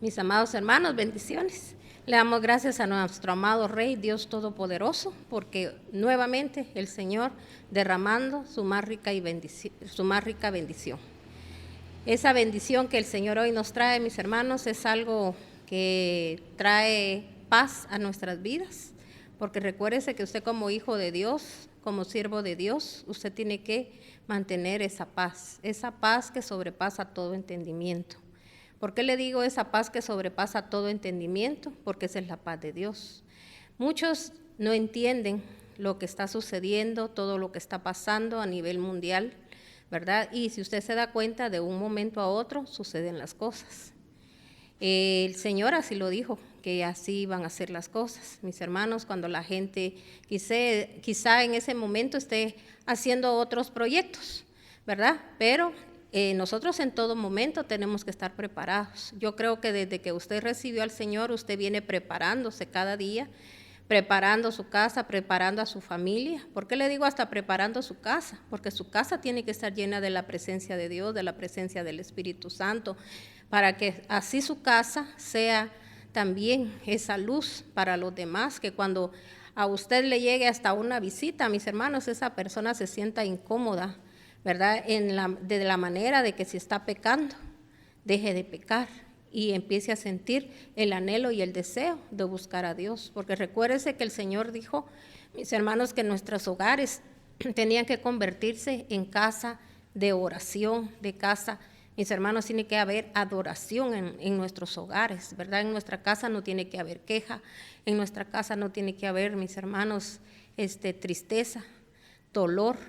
Mis amados hermanos, bendiciones. Le damos gracias a nuestro amado Rey, Dios Todopoderoso, porque nuevamente el Señor derramando su más rica bendición. Esa bendición que el Señor hoy nos trae, mis hermanos, es algo que trae paz a nuestras vidas, porque recuérdese que usted como hijo de Dios, como siervo de Dios, usted tiene que mantener esa paz que sobrepasa todo entendimiento. ¿Por qué le digo esa paz que sobrepasa todo entendimiento? Porque esa es la paz de Dios. Muchos no entienden lo que está sucediendo, todo lo que está pasando a nivel mundial, ¿verdad? Y si usted se da cuenta, de un momento a otro suceden las cosas. El Señor así lo dijo, que así van a ser las cosas. Mis hermanos, cuando la gente quizá en ese momento esté haciendo otros proyectos, ¿verdad? Pero nosotros en todo momento tenemos que estar preparados. Yo creo que desde que usted recibió al Señor, usted viene preparándose cada día, preparando su casa, preparando a su familia. ¿Por qué le digo hasta preparando su casa? Porque su casa tiene que estar llena de la presencia de Dios, de la presencia del Espíritu Santo, para que así su casa sea también esa luz para los demás, que cuando a usted le llegue hasta una visita, mis hermanos, esa persona se sienta incómoda, ¿verdad? De la manera de que si está pecando, deje de pecar y empiece a sentir el anhelo y el deseo de buscar a Dios. Porque recuérdese que el Señor dijo, mis hermanos, que nuestros hogares tenían que convertirse en casa de oración, de casa. Mis hermanos, tiene que haber adoración en nuestros hogares, ¿verdad? En nuestra casa no tiene que haber queja, en nuestra casa no tiene que haber, mis hermanos, tristeza, dolor,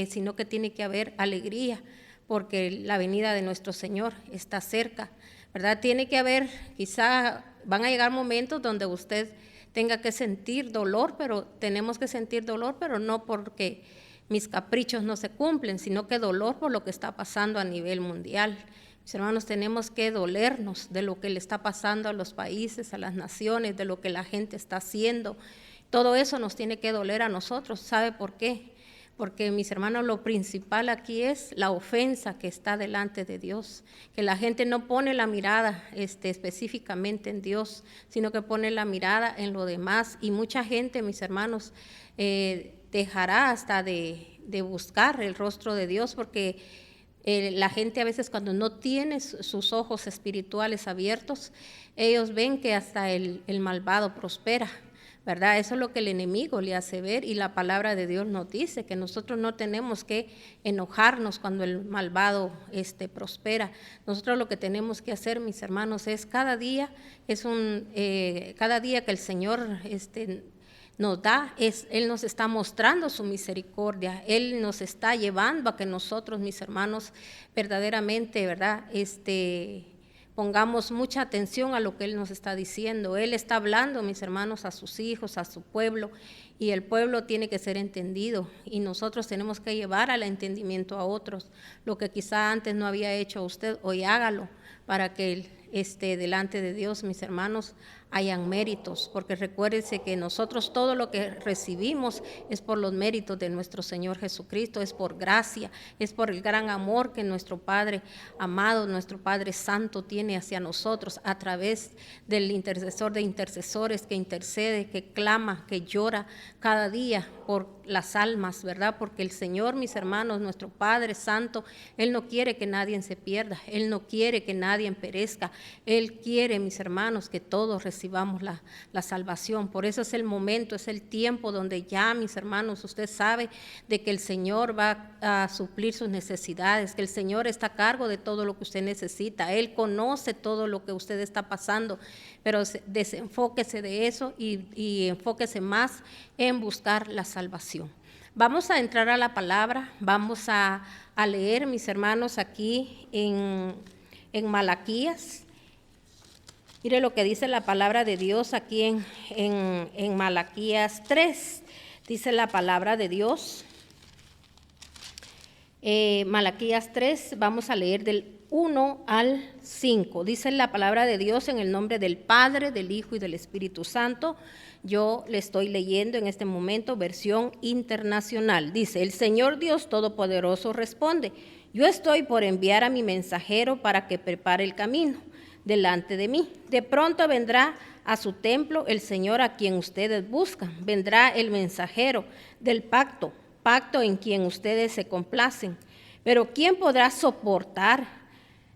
sino que tiene que haber alegría, porque la venida de nuestro Señor está cerca, ¿verdad? Tiene que haber, quizá van a llegar momentos donde usted tenga que sentir dolor, pero tenemos que sentir dolor, pero no porque mis caprichos no se cumplen, sino que dolor por lo que está pasando a nivel mundial. Mis hermanos, tenemos que dolernos de lo que le está pasando a los países, a las naciones, de lo que la gente está haciendo. Todo eso nos tiene que doler a nosotros. ¿Sabe por qué? Porque, mis hermanos, lo principal aquí es la ofensa que está delante de Dios, que la gente no pone la mirada específicamente en Dios, sino que pone la mirada en lo demás, y mucha gente, mis hermanos, dejará hasta de buscar el rostro de Dios, porque la gente a veces cuando no tiene sus ojos espirituales abiertos, ellos ven que hasta el malvado prospera, ¿verdad? Eso es lo que el enemigo le hace ver, y la palabra de Dios nos dice que nosotros no tenemos que enojarnos cuando el malvado prospera. Nosotros lo que tenemos que hacer, mis hermanos, es cada día que el Señor nos da, Él nos está mostrando su misericordia, Él nos está llevando a que nosotros, mis hermanos, verdaderamente, ¿verdad?, pongamos mucha atención a lo que Él nos está diciendo. Él está hablando, mis hermanos, a sus hijos, a su pueblo, y el pueblo tiene que ser entendido, y nosotros tenemos que llevar al entendimiento a otros. Lo que quizá antes no había hecho usted, hoy hágalo, para que delante de Dios, mis hermanos, hayan méritos, porque recuérdense que nosotros todo lo que recibimos es por los méritos de nuestro Señor Jesucristo, es por gracia, es por el gran amor que nuestro Padre amado, nuestro Padre Santo tiene hacia nosotros a través del intercesor de intercesores que intercede, que clama, que llora cada día por las almas, ¿verdad? Porque el Señor, mis hermanos, nuestro Padre Santo, Él no quiere que nadie se pierda, Él no quiere que nadie perezca, Él quiere, mis hermanos, que todos recibamos la salvación. Por eso es el momento, es el tiempo donde ya, mis hermanos, usted sabe de que el Señor va a suplir sus necesidades, que el Señor está a cargo de todo lo que usted necesita, Él conoce todo lo que usted está pasando, pero desenfóquese de eso y enfóquese más en buscar la salvación. Vamos a entrar a la palabra, vamos a leer, mis hermanos, aquí en Malaquías. Mire lo que dice la palabra de Dios aquí en Malaquías 3. Dice la palabra de Dios. Malaquías 3, vamos a leer del 1 al 5. Dice la palabra de Dios en el nombre del Padre, del Hijo y del Espíritu Santo. Yo le estoy leyendo en este momento versión internacional. Dice: el Señor Dios Todopoderoso responde: yo estoy por enviar a mi mensajero para que prepare el camino. delante de mí. De pronto vendrá a su templo el Señor a quien ustedes buscan. Vendrá el mensajero del pacto en quien ustedes se complacen. Pero ¿quién podrá soportar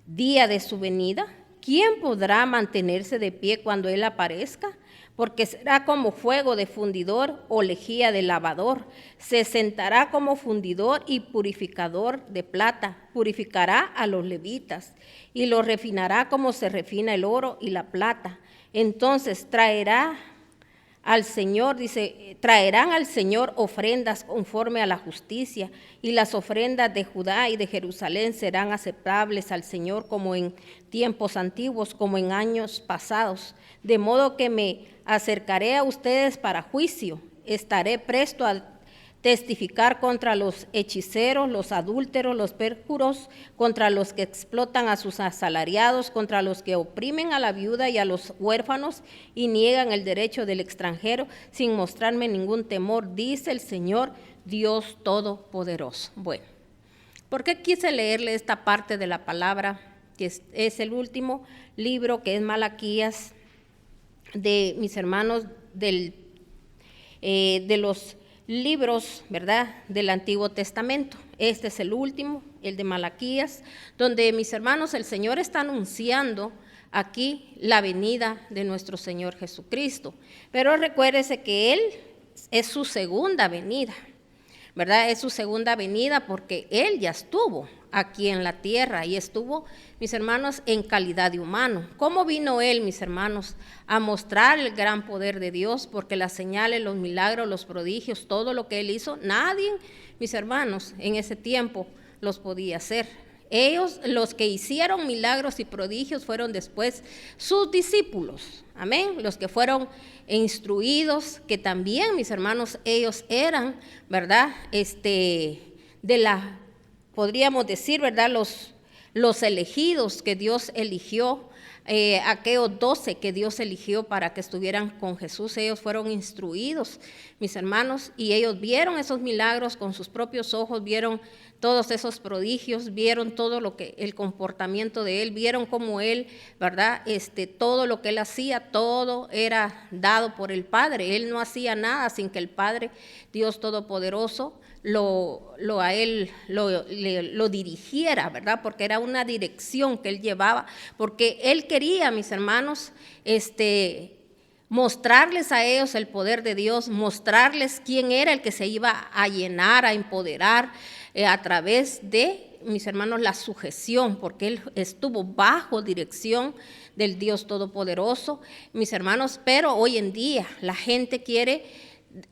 día de su venida? ¿Quién podrá mantenerse de pie cuando Él aparezca? Porque será como fuego de fundidor o lejía de lavador. Se sentará como fundidor y purificador de plata. Purificará a los levitas y los refinará como se refina el oro y la plata. Entonces traerán al Señor ofrendas conforme a la justicia, y las ofrendas de Judá y de Jerusalén serán aceptables al Señor como en tiempos antiguos, como en años pasados. De modo que me acercaré a ustedes para juicio, estaré presto a testificar contra los hechiceros, los adúlteros, los perjuros, contra los que explotan a sus asalariados, contra los que oprimen a la viuda y a los huérfanos y niegan el derecho del extranjero sin mostrarme ningún temor, dice el Señor Dios Todopoderoso. Bueno, ¿por qué quise leerle esta parte de la palabra? Que es el último libro, que es Malaquías, de mis hermanos, de los libros, ¿verdad?, del Antiguo Testamento. Este es el último, el de Malaquías, donde, mis hermanos, el Señor está anunciando aquí la venida de nuestro Señor Jesucristo. Pero recuérdese que Él es su segunda venida, ¿verdad? Es su segunda venida porque Él ya estuvo aquí en la tierra y estuvo, mis hermanos, en calidad de humano. ¿Cómo vino Él, mis hermanos? A mostrar el gran poder de Dios, porque las señales, los milagros, los prodigios, todo lo que Él hizo, nadie, mis hermanos, en ese tiempo los podía hacer. Ellos, los que hicieron milagros y prodigios, fueron después sus discípulos, amén, los que fueron instruidos, que también, mis hermanos, ellos eran, ¿verdad?, podríamos decir, ¿verdad?, los elegidos que Dios eligió, aquellos 12 que Dios eligió para que estuvieran con Jesús. Ellos fueron instruidos, mis hermanos, y ellos vieron esos milagros con sus propios ojos, vieron todos esos prodigios, vieron todo lo que, el comportamiento de Él, vieron cómo Él, ¿verdad?, todo lo que Él hacía, todo era dado por el Padre. Él no hacía nada sin que el Padre, Dios Todopoderoso, lo dirigiera, ¿verdad? Porque era una dirección que Él llevaba, porque Él quería, mis hermanos, mostrarles a ellos el poder de Dios, mostrarles quién era el que se iba a llenar, a empoderar a través de, mis hermanos, la sujeción, porque Él estuvo bajo dirección del Dios Todopoderoso, mis hermanos. Pero hoy en día la gente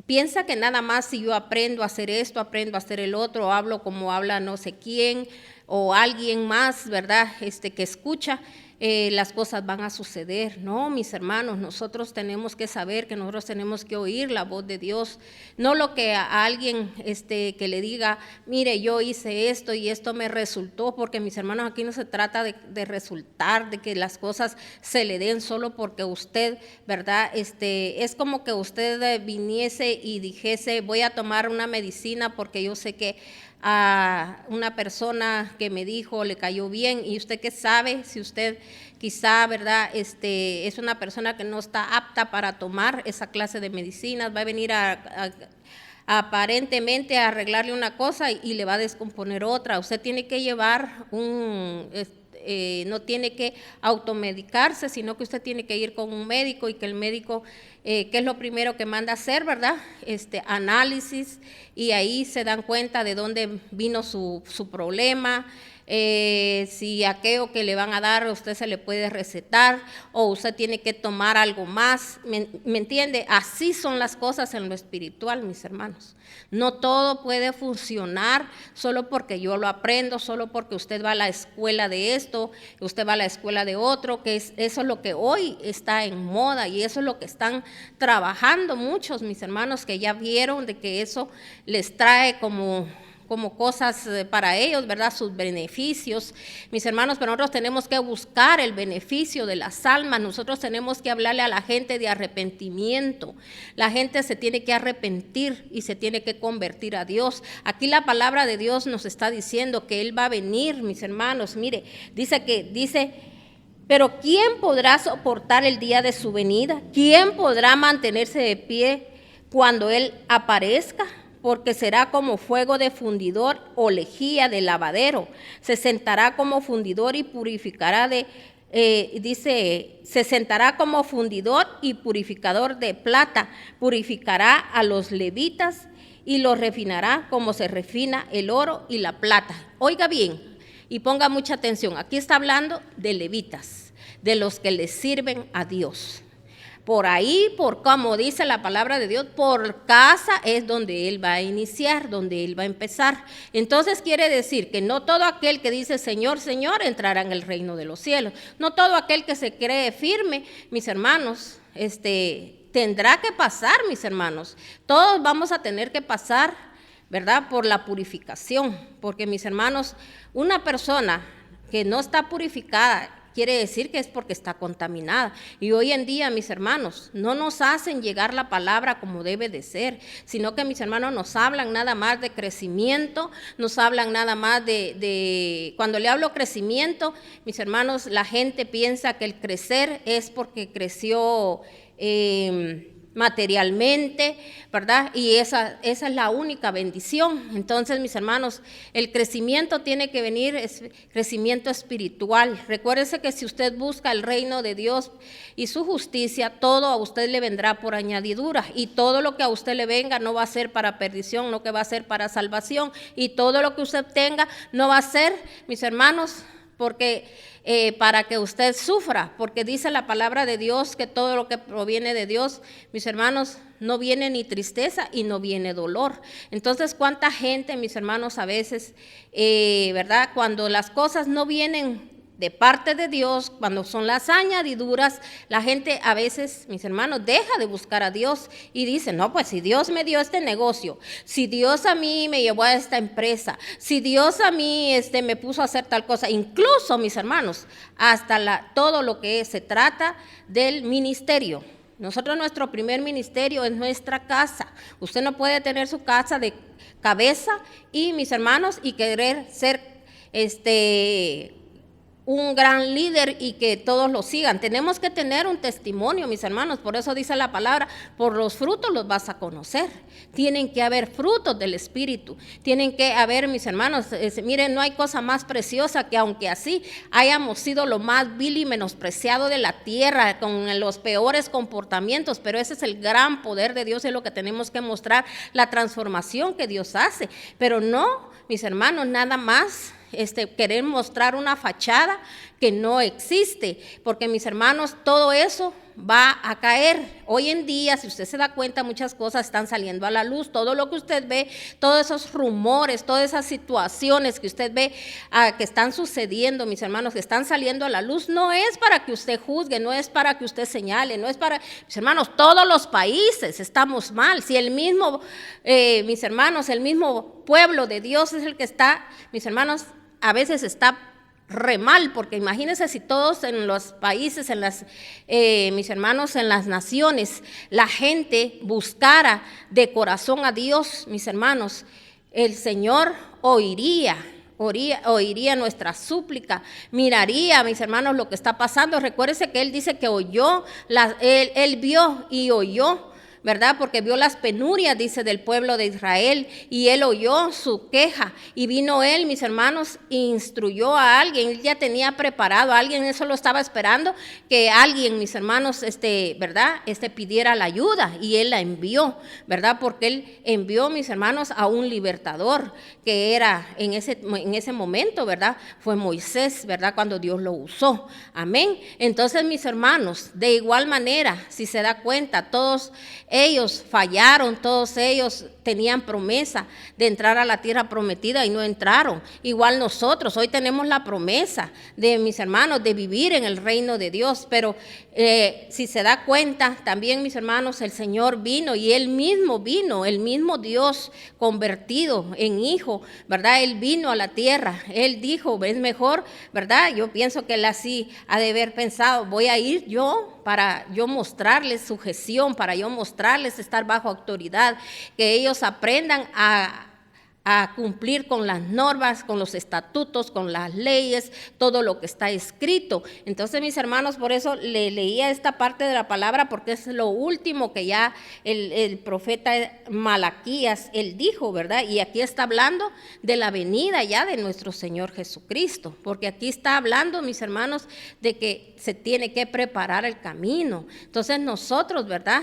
piensa que nada más si yo aprendo a hacer esto, aprendo a hacer el otro, o hablo como habla no sé quién, o alguien más, ¿verdad?, que escucha, las cosas van a suceder. No, mis hermanos, nosotros tenemos que saber que nosotros tenemos que oír la voz de Dios, no lo que a alguien que le diga, mire, yo hice esto y esto me resultó, porque, mis hermanos, aquí no se trata de resultar, de que las cosas se le den solo porque usted, ¿verdad?, es como que usted viniese y dijese, voy a tomar una medicina porque yo sé que a una persona que me dijo le cayó bien, y usted qué sabe si usted quizá, ¿verdad?, es una persona que no está apta para tomar esa clase de medicinas, va a venir aparentemente a arreglarle una cosa y le va a descomponer otra. Usted tiene que llevar no tiene que automedicarse, sino que usted tiene que ir con un médico, y que el médico, ¿qué es lo primero que manda a hacer, verdad? Análisis, y ahí se dan cuenta de dónde vino su problema, si aquello que le van a dar a usted se le puede recetar, o usted tiene que tomar algo más, ¿me entiende? Así son las cosas en lo espiritual, mis hermanos. No todo puede funcionar solo porque yo lo aprendo, solo porque usted va a la escuela de esto, usted va a la escuela de otro, eso es lo que hoy está en moda, y eso es lo que están trabajando muchos, mis hermanos, que ya vieron de que eso les trae como cosas para ellos, ¿verdad?, sus beneficios, mis hermanos. Pero nosotros tenemos que buscar el beneficio de las almas, nosotros tenemos que hablarle a la gente de arrepentimiento. La gente se tiene que arrepentir y se tiene que convertir a Dios. Aquí la palabra de Dios nos está diciendo que Él va a venir, mis hermanos. Mire, dice Pero ¿quién podrá soportar el día de su venida? ¿Quién podrá mantenerse de pie cuando Él aparezca? Porque será como fuego de fundidor o lejía de lavadero. Se sentará como fundidor y purificará se sentará como fundidor y purificador de plata. Purificará a los levitas y los refinará como se refina el oro y la plata. Oiga bien y ponga mucha atención. Aquí está hablando de levitas, de los que le sirven a Dios. Por ahí, por como dice la palabra de Dios, por casa es donde Él va a iniciar, donde Él va a empezar. Entonces quiere decir que no todo aquel que dice Señor, Señor, entrará en el reino de los cielos. No todo aquel que se cree firme, mis hermanos, tendrá que pasar, mis hermanos. Todos vamos a tener que pasar, ¿verdad? Por la purificación, porque mis hermanos, una persona que no está purificada, quiere decir que es porque está contaminada. Y hoy en día, mis hermanos, no nos hacen llegar la palabra como debe de ser, sino que mis hermanos nos hablan nada más de crecimiento, nos hablan nada más cuando le hablo crecimiento, mis hermanos, la gente piensa que el crecer es porque creció materialmente, ¿verdad? Y esa es la única bendición. Entonces, mis hermanos, el crecimiento tiene que venir, es crecimiento espiritual. Recuérdese que si usted busca el reino de Dios y su justicia, todo a usted le vendrá por añadidura, y todo lo que a usted le venga no va a ser para perdición, no que va a ser para salvación, y todo lo que usted tenga no va a ser, mis hermanos, porque para que usted sufra, porque dice la palabra de Dios que todo lo que proviene de Dios, mis hermanos, no viene ni tristeza y no viene dolor. Entonces, ¿cuánta gente, mis hermanos, a veces, verdad, cuando las cosas no vienen de parte de Dios, cuando son las añadiduras, la gente a veces, mis hermanos, deja de buscar a Dios y dice, no, pues si Dios me dio este negocio, si Dios a mí me llevó a esta empresa, si Dios a mí me puso a hacer tal cosa, incluso, mis hermanos, hasta todo lo que se trata del ministerio. Nosotros, nuestro primer ministerio es nuestra casa. Usted no puede tener su casa de cabeza y, mis hermanos, y querer ser un gran líder y que todos lo sigan. Tenemos que tener un testimonio, mis hermanos. Por eso dice la palabra, por los frutos los vas a conocer. Tienen que haber frutos del Espíritu. Tienen que haber, mis hermanos, miren, no hay cosa más preciosa que aunque así hayamos sido lo más vil y menospreciado de la tierra, con los peores comportamientos, pero ese es el gran poder de Dios, es lo que tenemos que mostrar, la transformación que Dios hace. Pero no, mis hermanos, nada más querer mostrar una fachada que no existe, porque, mis hermanos, todo eso va a caer. Hoy en día, si usted se da cuenta, muchas cosas están saliendo a la luz. Todo lo que usted ve, todos esos rumores, todas esas situaciones que usted ve que están sucediendo, mis hermanos, que están saliendo a la luz, no es para que usted juzgue, no es para que usted señale, no es para, mis hermanos, todos los países estamos mal. Si el mismo, mis hermanos, el mismo pueblo de Dios es el que está, mis hermanos, a veces está re mal, porque imagínense si todos en los países, mis hermanos, en las naciones, la gente buscara de corazón a Dios, mis hermanos, el Señor oiría nuestra súplica, miraría, mis hermanos, lo que está pasando. Recuérdense que Él dice que oyó, él vio y oyó, ¿verdad? Porque vio las penurias, dice, del pueblo de Israel, y Él oyó su queja, y vino Él, mis hermanos, e instruyó a alguien. Él ya tenía preparado a alguien, eso lo estaba esperando, que alguien, mis hermanos, ¿verdad? Pidiera la ayuda, y Él la envió, ¿verdad? Porque Él envió, mis hermanos, a un libertador, que era en ese momento, ¿verdad? Fue Moisés, ¿verdad? Cuando Dios lo usó, amén. Entonces, mis hermanos, de igual manera, si se da cuenta, todos ellos fallaron, todos ellos tenían promesa de entrar a la tierra prometida y no entraron. Igual nosotros, hoy tenemos la promesa de, mis hermanos, de vivir en el reino de Dios, pero si se da cuenta, también, mis hermanos, el Señor vino y Él mismo vino, el mismo Dios convertido en hijo, ¿verdad? Él vino a la tierra, Él dijo, es mejor, ¿verdad? Yo pienso que Él así ha de haber pensado, voy a ir yo para yo mostrarles sujeción, para yo mostrarles estar bajo autoridad, que ellos aprendan a a cumplir con las normas, con los estatutos, con las leyes, todo lo que está escrito. Entonces, mis hermanos, por eso le leía esta parte de la palabra, porque es lo último que ya el profeta Malaquías, él dijo, ¿verdad? Y aquí está hablando de la venida ya de nuestro Señor Jesucristo, porque aquí está hablando, mis hermanos, de que se tiene que preparar el camino. Entonces nosotros, ¿verdad?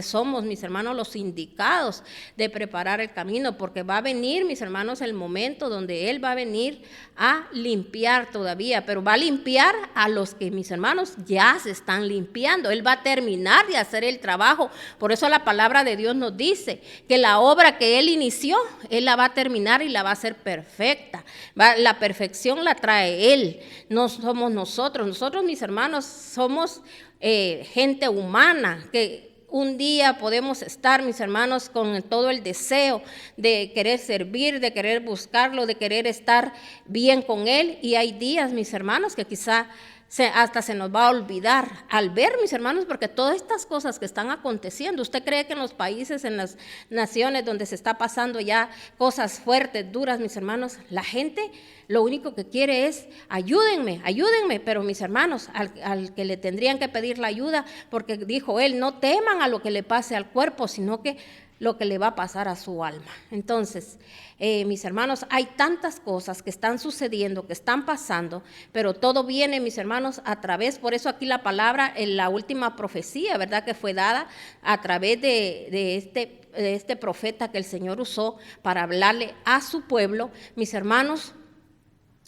Somos, mis hermanos, los indicados de preparar el camino, porque va a venir, mis hermanos, el momento donde Él va a venir a limpiar todavía, pero va a limpiar a los que, mis hermanos, ya se están limpiando. Él va a terminar de hacer el trabajo. Por eso la palabra de Dios nos dice que la obra que Él inició, Él la va a terminar y la va a hacer perfecta. La perfección la trae Él, no somos nosotros. Nosotros, mis hermanos, somos gente humana que un día podemos estar, mis hermanos, con todo el deseo de querer servir, de querer buscarlo, de querer estar bien con Él. Y hay días, mis hermanos, que quizá hasta se nos va a olvidar al ver, mis hermanos, porque todas estas cosas que están aconteciendo, ¿usted cree que en los países, en las naciones donde se está pasando ya cosas fuertes, duras, mis hermanos, la gente lo único que quiere es ayúdenme, ayúdenme? Pero mis hermanos, al que le tendrían que pedir la ayuda, porque dijo Él, no teman a lo que le pase al cuerpo, sino que lo que le va a pasar a su alma. Entonces, mis hermanos, hay tantas cosas que están sucediendo, que están pasando, pero todo viene, mis hermanos, a través, por eso aquí la palabra, en la última profecía, ¿verdad?, que fue dada a través de este profeta que el Señor usó para hablarle a su pueblo. Mis hermanos,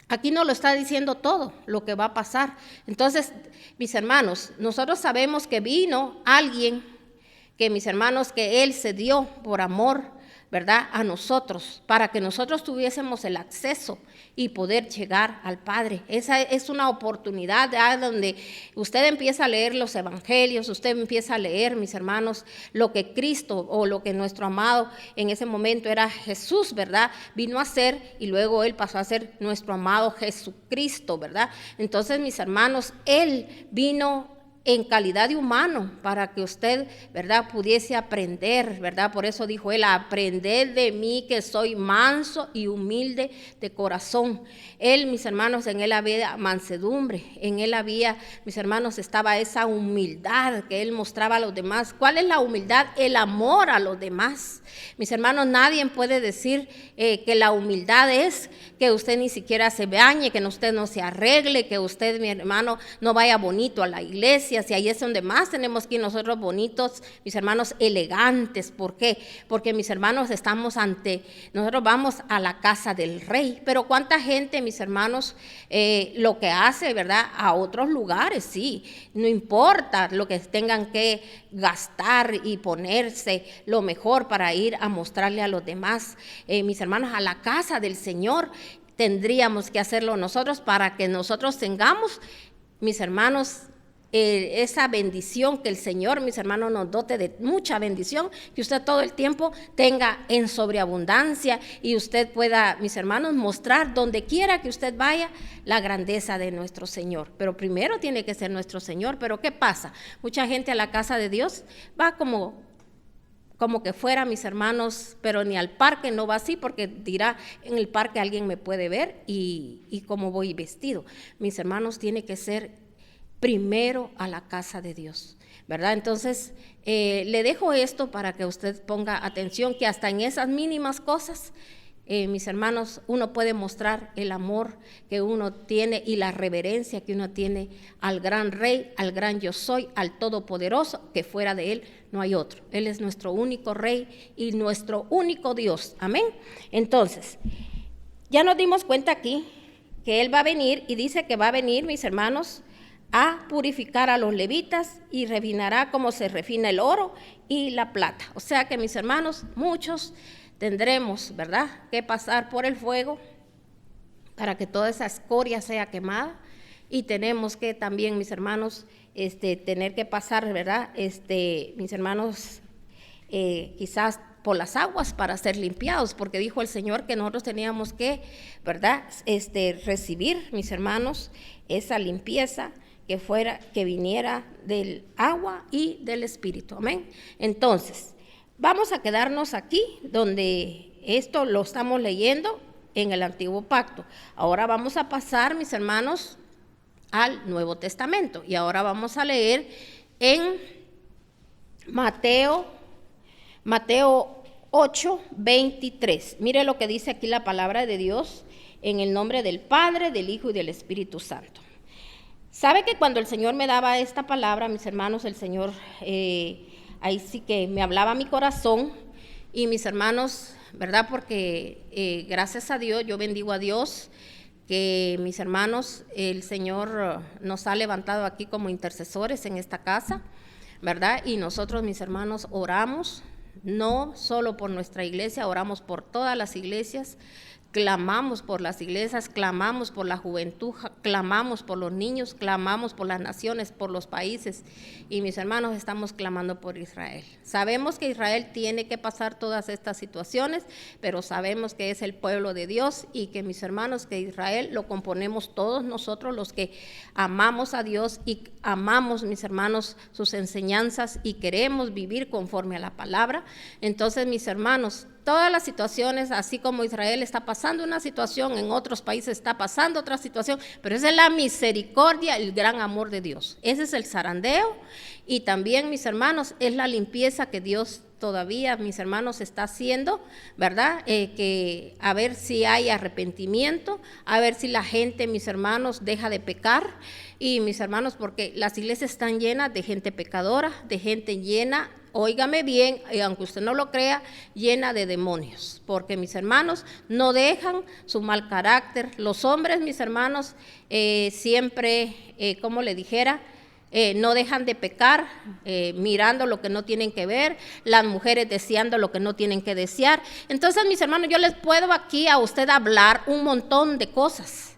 aquí nos lo está diciendo todo lo que va a pasar. Entonces, mis hermanos, nosotros sabemos que vino alguien que, mis hermanos, que Él se dio por amor, ¿verdad?, a nosotros, para que nosotros tuviésemos el acceso y poder llegar al Padre. Esa es una oportunidad donde usted empieza a leer los evangelios, usted empieza a leer, mis hermanos, lo que Cristo o lo que nuestro amado en ese momento era Jesús, ¿verdad?, vino a ser, y luego Él pasó a ser nuestro amado Jesucristo, ¿verdad? Entonces, mis hermanos, Él vino en calidad de humano, para que usted, ¿verdad?, pudiese aprender, ¿verdad? Por eso dijo Él, aprended de mí que soy manso y humilde de corazón. Él, mis hermanos, en Él había mansedumbre, en Él había, mis hermanos, estaba esa humildad que Él mostraba a los demás. ¿Cuál es la humildad? El amor a los demás. Mis hermanos, nadie puede decir que la humildad es que usted ni siquiera se bañe, que usted no se arregle, que usted, mi hermano, no vaya bonito a la iglesia. Si ahí es donde más tenemos que ir nosotros bonitos, mis hermanos, elegantes. ¿Por qué? Porque, mis hermanos, nosotros vamos a la casa del Rey. Pero cuánta gente, mis hermanos, lo que hace, ¿verdad?, a otros lugares, sí, no importa lo que tengan que gastar y ponerse lo mejor para ir a mostrarle a los demás. Mis hermanos, a la casa del Señor tendríamos que hacerlo nosotros, para que nosotros tengamos, mis hermanos, esa bendición que el Señor, mis hermanos, nos dote de mucha bendición, que usted todo el tiempo tenga en sobreabundancia y usted pueda, mis hermanos, mostrar donde quiera que usted vaya la grandeza de nuestro Señor. Pero primero tiene que ser nuestro Señor. Pero ¿qué pasa? Mucha gente a la casa de Dios va como que fuera, mis hermanos, pero ni al parque no va así, porque dirá, en el parque alguien me puede ver y cómo voy vestido. Mis hermanos, tiene que ser primero a la casa de Dios, ¿verdad? Entonces, le dejo esto para que usted ponga atención, que hasta en esas mínimas cosas, mis hermanos, uno puede mostrar el amor que uno tiene y la reverencia que uno tiene al gran Rey, al gran yo soy, al Todopoderoso, que fuera de Él no hay otro. Él es nuestro único Rey y nuestro único Dios. Amén. Entonces, ya nos dimos cuenta aquí que Él va a venir, y dice que va a venir, mis hermanos, a purificar a los levitas y refinará como se refina el oro y la plata. O sea que, mis hermanos, muchos tendremos, ¿verdad?, que pasar por el fuego para que toda esa escoria sea quemada, y tenemos que también, mis hermanos, tener que pasar, ¿verdad?, mis hermanos, quizás por las aguas para ser limpiados, porque dijo el Señor que nosotros teníamos que, ¿verdad?, recibir, mis hermanos, esa limpieza que viniera del agua y del Espíritu. Amén. Entonces, Vamos a quedarnos aquí, donde esto lo estamos leyendo en el Antiguo Pacto. Ahora vamos a pasar, mis hermanos, al Nuevo Testamento. Y ahora vamos a leer en Mateo 8:23. Mire lo que dice aquí la palabra de Dios, en el nombre del Padre, del Hijo y del Espíritu Santo. ¿Sabe que cuando el Señor me daba esta palabra, mis hermanos, el Señor ahí sí que me hablaba a mi corazón? Y mis hermanos, ¿verdad? Porque gracias a Dios, yo bendigo a Dios, que mis hermanos, el Señor nos ha levantado aquí como intercesores en esta casa, ¿verdad? Y nosotros, mis hermanos, oramos, no solo por nuestra iglesia, oramos por todas las iglesias, clamamos por las iglesias, clamamos por la juventud, clamamos por los niños, clamamos por las naciones, por los países. Y mis hermanos, estamos clamando por Israel. Sabemos que Israel tiene que pasar todas estas situaciones, pero sabemos que es el pueblo de Dios y que, mis hermanos, que Israel lo componemos todos nosotros los que amamos a Dios y amamos, mis hermanos, sus enseñanzas y queremos vivir conforme a la palabra. Entonces, mis hermanos, todas las situaciones, así como Israel está pasando una situación, en otros países está pasando otra situación, pero esa es la misericordia, el gran amor de Dios. Ese es el zarandeo y también, mis hermanos, es la limpieza que Dios todavía, mis hermanos, está haciendo, ¿verdad? Que a ver si hay arrepentimiento, a ver si la gente, mis hermanos, deja de pecar. Y mis hermanos, porque las iglesias están llenas de gente pecadora, de gente llena, óigame bien, y aunque usted no lo crea, llena de demonios, porque mis hermanos no dejan su mal carácter. Los hombres, mis hermanos, siempre, como le dijera, no dejan de pecar, mirando lo que no tienen que ver, las mujeres deseando lo que no tienen que desear. Entonces, mis hermanos, yo les puedo aquí a usted hablar un montón de cosas,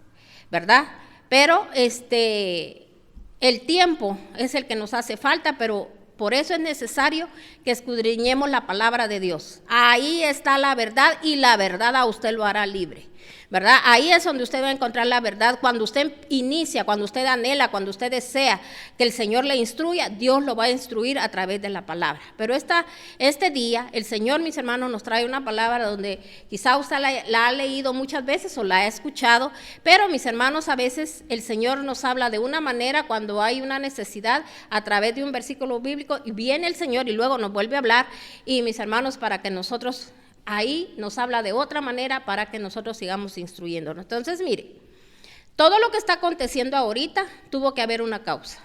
¿verdad? Pero el tiempo es el que nos hace falta, pero por eso es necesario que escudriñemos la palabra de Dios. Ahí está la verdad y la verdad a usted lo hará libre, ¿verdad? Ahí es donde usted va a encontrar la verdad. Cuando usted inicia, cuando usted anhela, cuando usted desea que el Señor le instruya, Dios lo va a instruir a través de la palabra. Pero este día, el Señor, mis hermanos, nos trae una palabra donde quizá usted la ha leído muchas veces o la ha escuchado, pero mis hermanos, a veces el Señor nos habla de una manera cuando hay una necesidad a través de un versículo bíblico, y viene el Señor y luego nos vuelve a hablar, y mis hermanos, para que nosotros ahí nos habla de otra manera para que nosotros sigamos instruyéndonos. Entonces, mire, todo lo que está aconteciendo ahorita tuvo que haber una causa.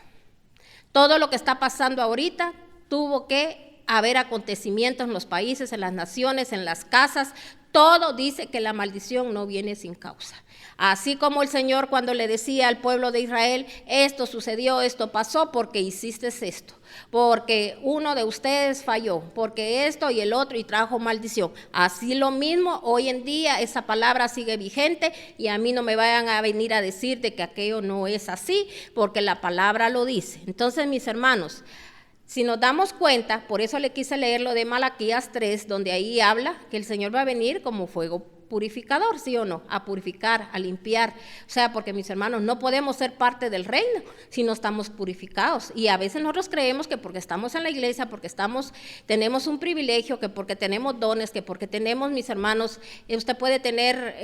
Todo lo que está pasando ahorita tuvo que haber acontecimientos en los países, en las naciones, en las casas. Todo dice que la maldición no viene sin causa. Así como el Señor cuando le decía al pueblo de Israel, esto sucedió, esto pasó porque hiciste esto, porque uno de ustedes falló, porque esto y el otro y trajo maldición. Así lo mismo, hoy en día esa palabra sigue vigente y a mí no me vayan a venir a decir de que aquello no es así, porque la palabra lo dice. Entonces, mis hermanos, si nos damos cuenta, por eso le quise leer lo de Malaquías 3, donde ahí habla que el Señor va a venir como fuego purificador, ¿sí o no? A purificar, a limpiar. O sea, porque mis hermanos, no podemos ser parte del reino si no estamos purificados. Y a veces nosotros creemos que porque estamos en la iglesia, porque tenemos un privilegio, que porque tenemos dones, que porque tenemos, mis hermanos, usted puede tener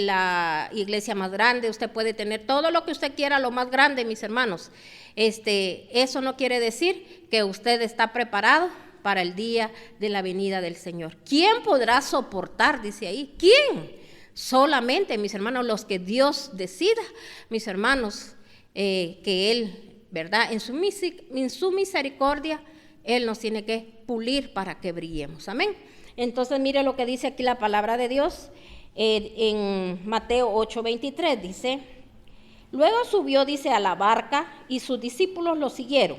la iglesia más grande, usted puede tener todo lo que usted quiera, lo más grande, mis hermanos. Eso no quiere decir que usted está preparado para el día de la venida del Señor. ¿Quién podrá soportar? Dice ahí. ¿Quién? Solamente, mis hermanos, los que Dios decida, mis hermanos, que Él, ¿verdad? En su misericordia, Él nos tiene que pulir para que brillemos. Amén. Entonces, mire lo que dice aquí la palabra de Dios en Mateo 8:23. Dice, luego subió, dice, a la barca y sus discípulos lo siguieron.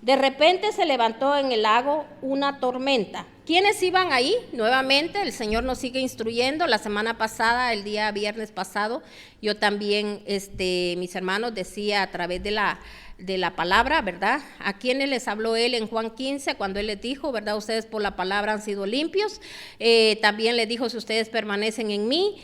De repente se levantó en el lago una tormenta. ¿Quiénes iban ahí? Nuevamente el Señor nos sigue instruyendo. La semana pasada, el día viernes pasado, yo también, mis hermanos, decía a través de la palabra, ¿verdad? ¿A quiénes les habló él en Juan 15 cuando él les dijo, ¿verdad? Ustedes por la palabra han sido limpios. También les dijo, si ustedes permanecen en mí,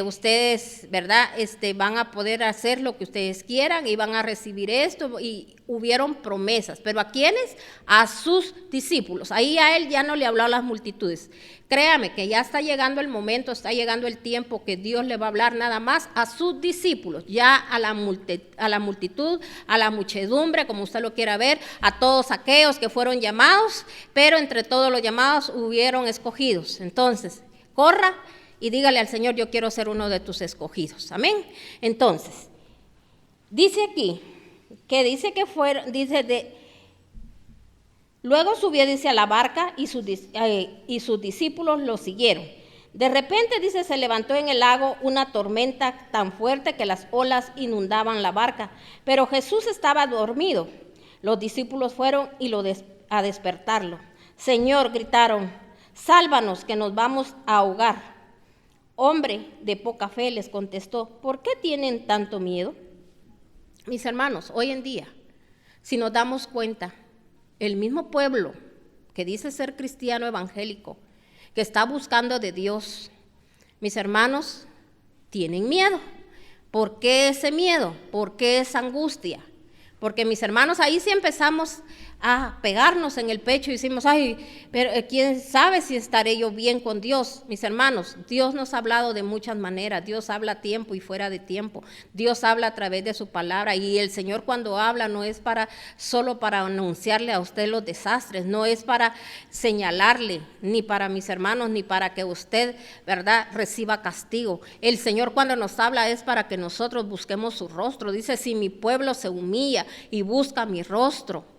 ustedes, ¿verdad? Van a poder hacer lo que ustedes quieran y van a recibir esto. Y hubieron promesas. ¿Pero a quiénes? A sus discípulos. Ahí a él ya no le habló a las multitudes. Créame que ya está llegando el momento, está llegando el tiempo que Dios le va a hablar nada más a sus discípulos, ya a la multitud, a la muchedumbre, como usted lo quiera ver, a todos aquellos que fueron llamados, pero entre todos los llamados hubieron escogidos. Entonces, corra y dígale al Señor, yo quiero ser uno de tus escogidos. Amén. Entonces, dice aquí, que dice que fueron, luego subió, dice, a la barca y sus discípulos lo siguieron. De repente, dice, se levantó en el lago una tormenta tan fuerte que las olas inundaban la barca, pero Jesús estaba dormido. Los discípulos fueron a despertarlo. Señor, gritaron, sálvanos que nos vamos a ahogar. Hombre de poca fe, les contestó, ¿por qué tienen tanto miedo? Mis hermanos, hoy en día, si nos damos cuenta, el mismo pueblo que dice ser cristiano evangélico, que está buscando de Dios, mis hermanos, tienen miedo. ¿Por qué ese miedo? ¿Por qué esa angustia? Porque mis hermanos, ahí sí empezamos a pegarnos en el pecho y decimos, ay, pero quién sabe si estaré yo bien con Dios. Mis hermanos, Dios nos ha hablado de muchas maneras. Dios habla a tiempo y fuera de tiempo. Dios habla a través de su palabra, y el Señor cuando habla no es solo para anunciarle a usted los desastres, no es para señalarle, ni para mis hermanos, ni para que usted, ¿verdad?, reciba castigo. El Señor cuando nos habla es para que nosotros busquemos su rostro. Dice, si mi pueblo se humilla y busca mi rostro.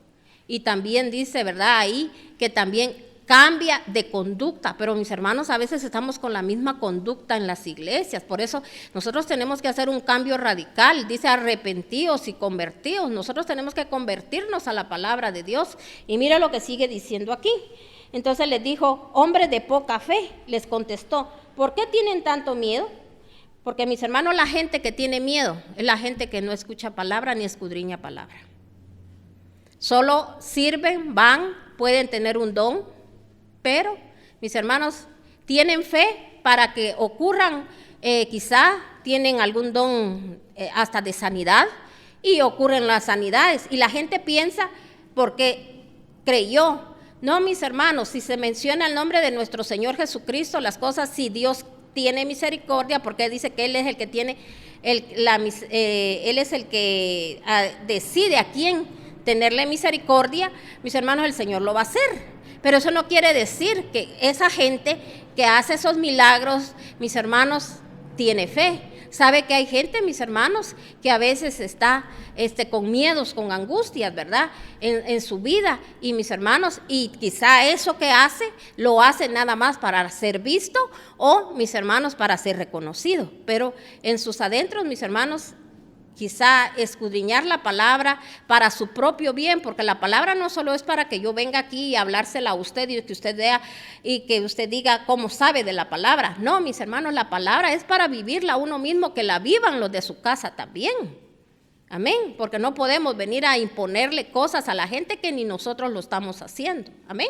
Y también dice, ¿verdad?, ahí que también cambia de conducta. Pero mis hermanos, a veces estamos con la misma conducta en las iglesias. Por eso nosotros tenemos que hacer un cambio radical. Dice, arrepentidos y convertidos. Nosotros tenemos que convertirnos a la palabra de Dios. Y mira lo que sigue diciendo aquí. Entonces les dijo, hombres de poca fe, les contestó, ¿por qué tienen tanto miedo? Porque mis hermanos, la gente que tiene miedo es la gente que no escucha palabra ni escudriña palabra. Solo sirven, van, pueden tener un don, pero mis hermanos tienen fe para que ocurran, quizá tienen algún don hasta de sanidad y ocurren las sanidades. Y la gente piensa porque creyó. No, mis hermanos, si se menciona el nombre de nuestro Señor Jesucristo, las cosas, si Dios tiene misericordia, porque dice que Él es el que tiene, Él es el que decide a quién tenerle misericordia, mis hermanos, el Señor lo va a hacer. Pero eso no quiere decir que esa gente que hace esos milagros, mis hermanos, tiene fe. Sabe que hay gente, mis hermanos, que a veces está con miedos, con angustias, ¿verdad?, en su vida. Y mis hermanos, y quizá eso que hace, lo hace nada más para ser visto o, mis hermanos, para ser reconocido. Pero en sus adentros, mis hermanos, quizá escudriñar la palabra para su propio bien, porque la palabra no solo es para que yo venga aquí y hablársela a usted y que usted vea y que usted diga cómo sabe de la palabra. No, mis hermanos, la palabra es para vivirla uno mismo, que la vivan los de su casa también. Amén, porque no podemos venir a imponerle cosas a la gente que ni nosotros lo estamos haciendo. Amén.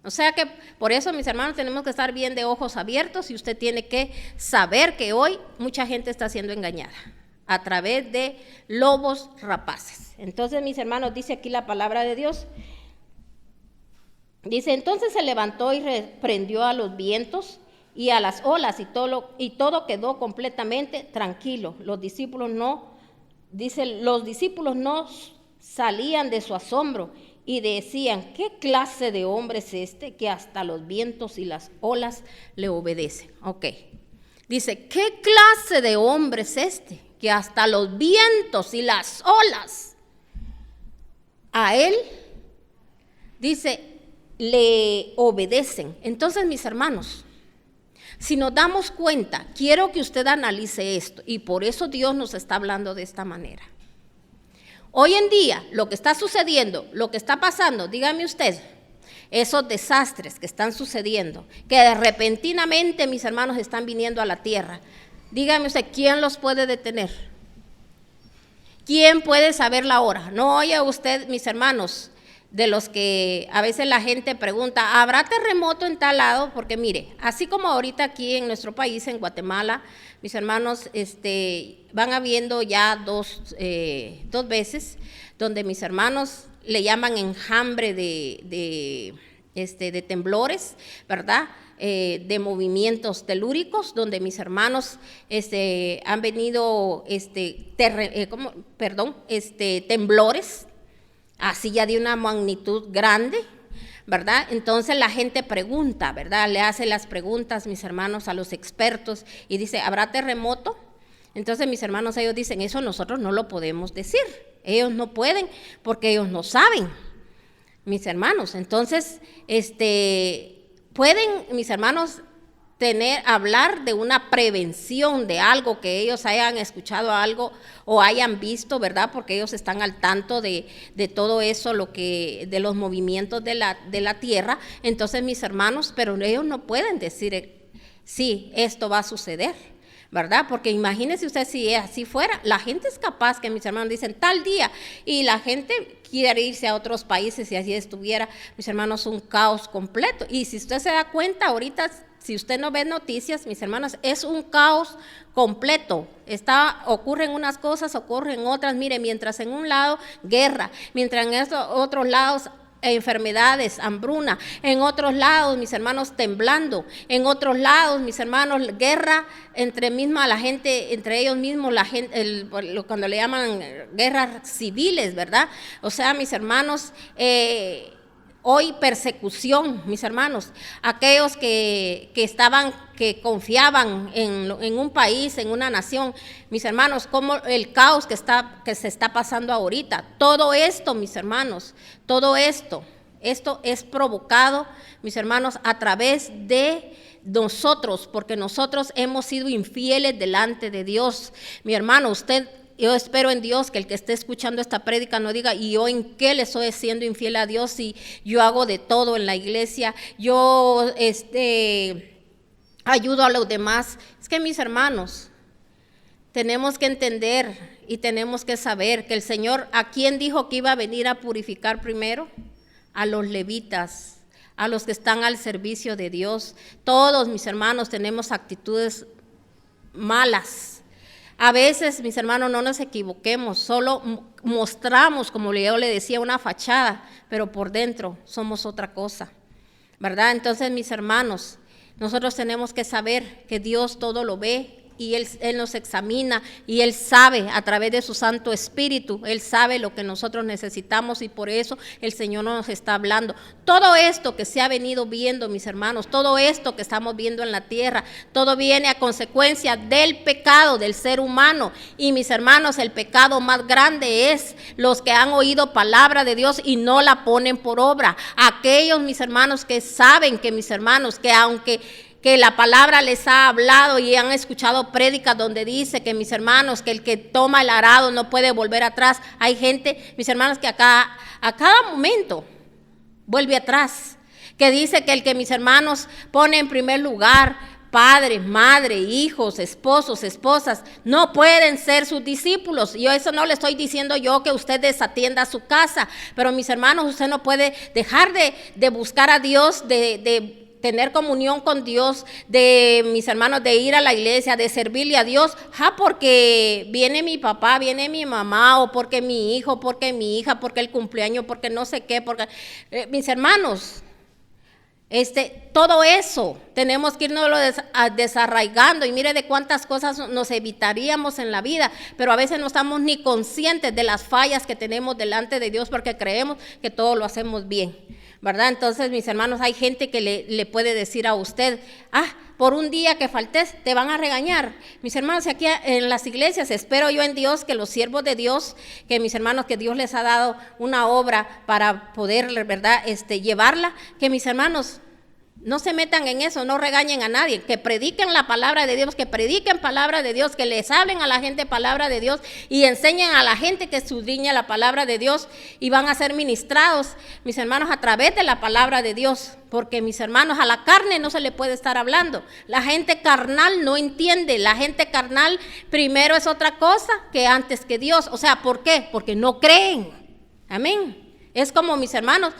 O sea que por eso, mis hermanos, tenemos que estar bien de ojos abiertos, y usted tiene que saber que hoy mucha gente está siendo engañada a través de lobos rapaces. Entonces, mis hermanos, dice aquí la palabra de Dios. Dice, entonces se levantó y reprendió a los vientos y a las olas, y todo quedó completamente tranquilo. Los discípulos no salían de su asombro y decían, ¿qué clase de hombre es este que hasta los vientos y las olas le obedecen? Ok. Dice, ¿qué clase de hombre es este que hasta los vientos y las olas a él, dice, le obedecen? Entonces, mis hermanos, si nos damos cuenta, quiero que usted analice esto, y por eso Dios nos está hablando de esta manera. Hoy en día, lo que está sucediendo, lo que está pasando, dígame usted, esos desastres que están sucediendo, que repentinamente, mis hermanos, están viniendo a la tierra, dígame usted, ¿quién los puede detener? ¿Quién puede saber la hora? No oye usted, mis hermanos, de los que a veces la gente pregunta, ¿habrá terremoto en tal lado? Porque mire, así como ahorita aquí en nuestro país, en Guatemala, mis hermanos, van habiendo ya dos veces donde mis hermanos le llaman enjambre de temblores, ¿verdad? De movimientos telúricos, donde mis hermanos han venido temblores, así ya de una magnitud grande, ¿verdad? Entonces la gente pregunta, ¿verdad? Le hace las preguntas, mis hermanos, a los expertos y dice, ¿habrá terremoto? Entonces mis hermanos, ellos dicen, eso nosotros no lo podemos decir, ellos no pueden porque ellos no saben, mis hermanos. Entonces, pueden, mis hermanos, hablar de una prevención de algo que ellos hayan escuchado algo o hayan visto, ¿verdad? Porque ellos están al tanto de todo eso, de los movimientos de la tierra. Entonces, mis hermanos, pero ellos no pueden decir, sí, esto va a suceder, ¿verdad? Porque imagínense usted si así fuera, la gente es capaz que mis hermanos dicen tal día y la gente quiere irse a otros países y así estuviera, mis hermanos, un caos completo. Y si usted se da cuenta ahorita, si usted no ve noticias, mis hermanos, es un caos completo. Ocurren unas cosas, ocurren otras. Mire, mientras en un lado guerra, mientras en otros lados enfermedades, hambruna, en otros lados, mis hermanos, temblando, en otros lados, mis hermanos, guerra entre ellos mismos, la gente, cuando le llaman guerras civiles, ¿verdad? O sea, mis hermanos, hoy persecución, mis hermanos, aquellos que confiaban en un país, en una nación, mis hermanos, como el caos que se está pasando ahorita. Todo esto, mis hermanos, todo esto es provocado, mis hermanos, a través de nosotros, porque nosotros hemos sido infieles delante de Dios. Mi hermano, yo espero en Dios que el que esté escuchando esta prédica no diga, ¿y yo en qué le estoy siendo infiel a Dios si yo hago de todo en la iglesia? Yo ayudo a los demás. Es que, mis hermanos, tenemos que entender y tenemos que saber que el Señor, ¿a quién dijo que iba a venir a purificar primero? A los levitas, a los que están al servicio de Dios. Todos, mis hermanos, tenemos actitudes malas. A veces, mis hermanos, no nos equivoquemos, solo mostramos, como yo le decía, una fachada, pero por dentro somos otra cosa, ¿verdad? Entonces, mis hermanos, nosotros tenemos que saber que Dios todo lo ve y Él nos examina y Él sabe a través de su Santo Espíritu, Él sabe lo que nosotros necesitamos y por eso el Señor nos está hablando. Todo esto que se ha venido viendo, mis hermanos, todo esto que estamos viendo en la tierra, todo viene a consecuencia del pecado del ser humano. Y, mis hermanos, el pecado más grande es los que han oído palabra de Dios y no la ponen por obra. Aquellos, mis hermanos, que saben que, mis hermanos, que aunque la palabra les ha hablado y han escuchado prédicas donde dice que, mis hermanos, que el que toma el arado no puede volver atrás. Hay gente, mis hermanos, que a cada momento vuelve atrás, que dice que el que, mis hermanos, pone en primer lugar padres, madre, hijos, esposos, esposas, no pueden ser sus discípulos. Yo eso no le estoy diciendo yo que usted desatienda su casa, pero, mis hermanos, usted no puede dejar de buscar a Dios, de tener comunión con Dios, mis hermanos, de ir a la iglesia, de servirle a Dios, porque viene mi papá, viene mi mamá, o porque mi hijo, porque mi hija, porque el cumpleaños, porque no sé qué, porque mis hermanos, todo eso tenemos que irnos desarraigando. Y mire de cuántas cosas nos evitaríamos en la vida, pero a veces no estamos ni conscientes de las fallas que tenemos delante de Dios porque creemos que todo lo hacemos bien, ¿verdad? Entonces, mis hermanos, hay gente que le puede decir a usted, por un día que faltes te van a regañar. Mis hermanos, aquí en las iglesias, espero yo en Dios que los siervos de Dios, que mis hermanos, que Dios les ha dado una obra para poder, ¿verdad?, llevarla, que, mis hermanos, No se metan en eso, no regañen a nadie, que prediquen la palabra de Dios, que prediquen palabra de Dios, que les hablen a la gente palabra de Dios y enseñen a la gente que escudriña la palabra de Dios y van a ser ministrados, mis hermanos, a través de la palabra de Dios, porque mis hermanos, a la carne no se le puede estar hablando. La gente carnal no entiende, la gente carnal primero es otra cosa que antes que Dios. O sea, ¿por qué? Porque no creen. Amén. Es como, mis hermanos,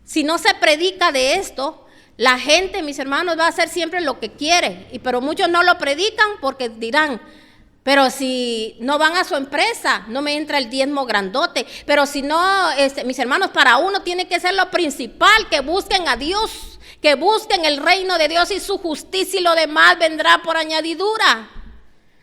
si no se predica de esto, la gente, mis hermanos, va a hacer siempre lo que quiere, pero muchos no lo predican porque dirán, pero si no van a su empresa, no me entra el diezmo grandote, pero si no, mis hermanos, para uno tiene que ser lo principal, que busquen a Dios, que busquen el reino de Dios y su justicia y lo demás vendrá por añadidura.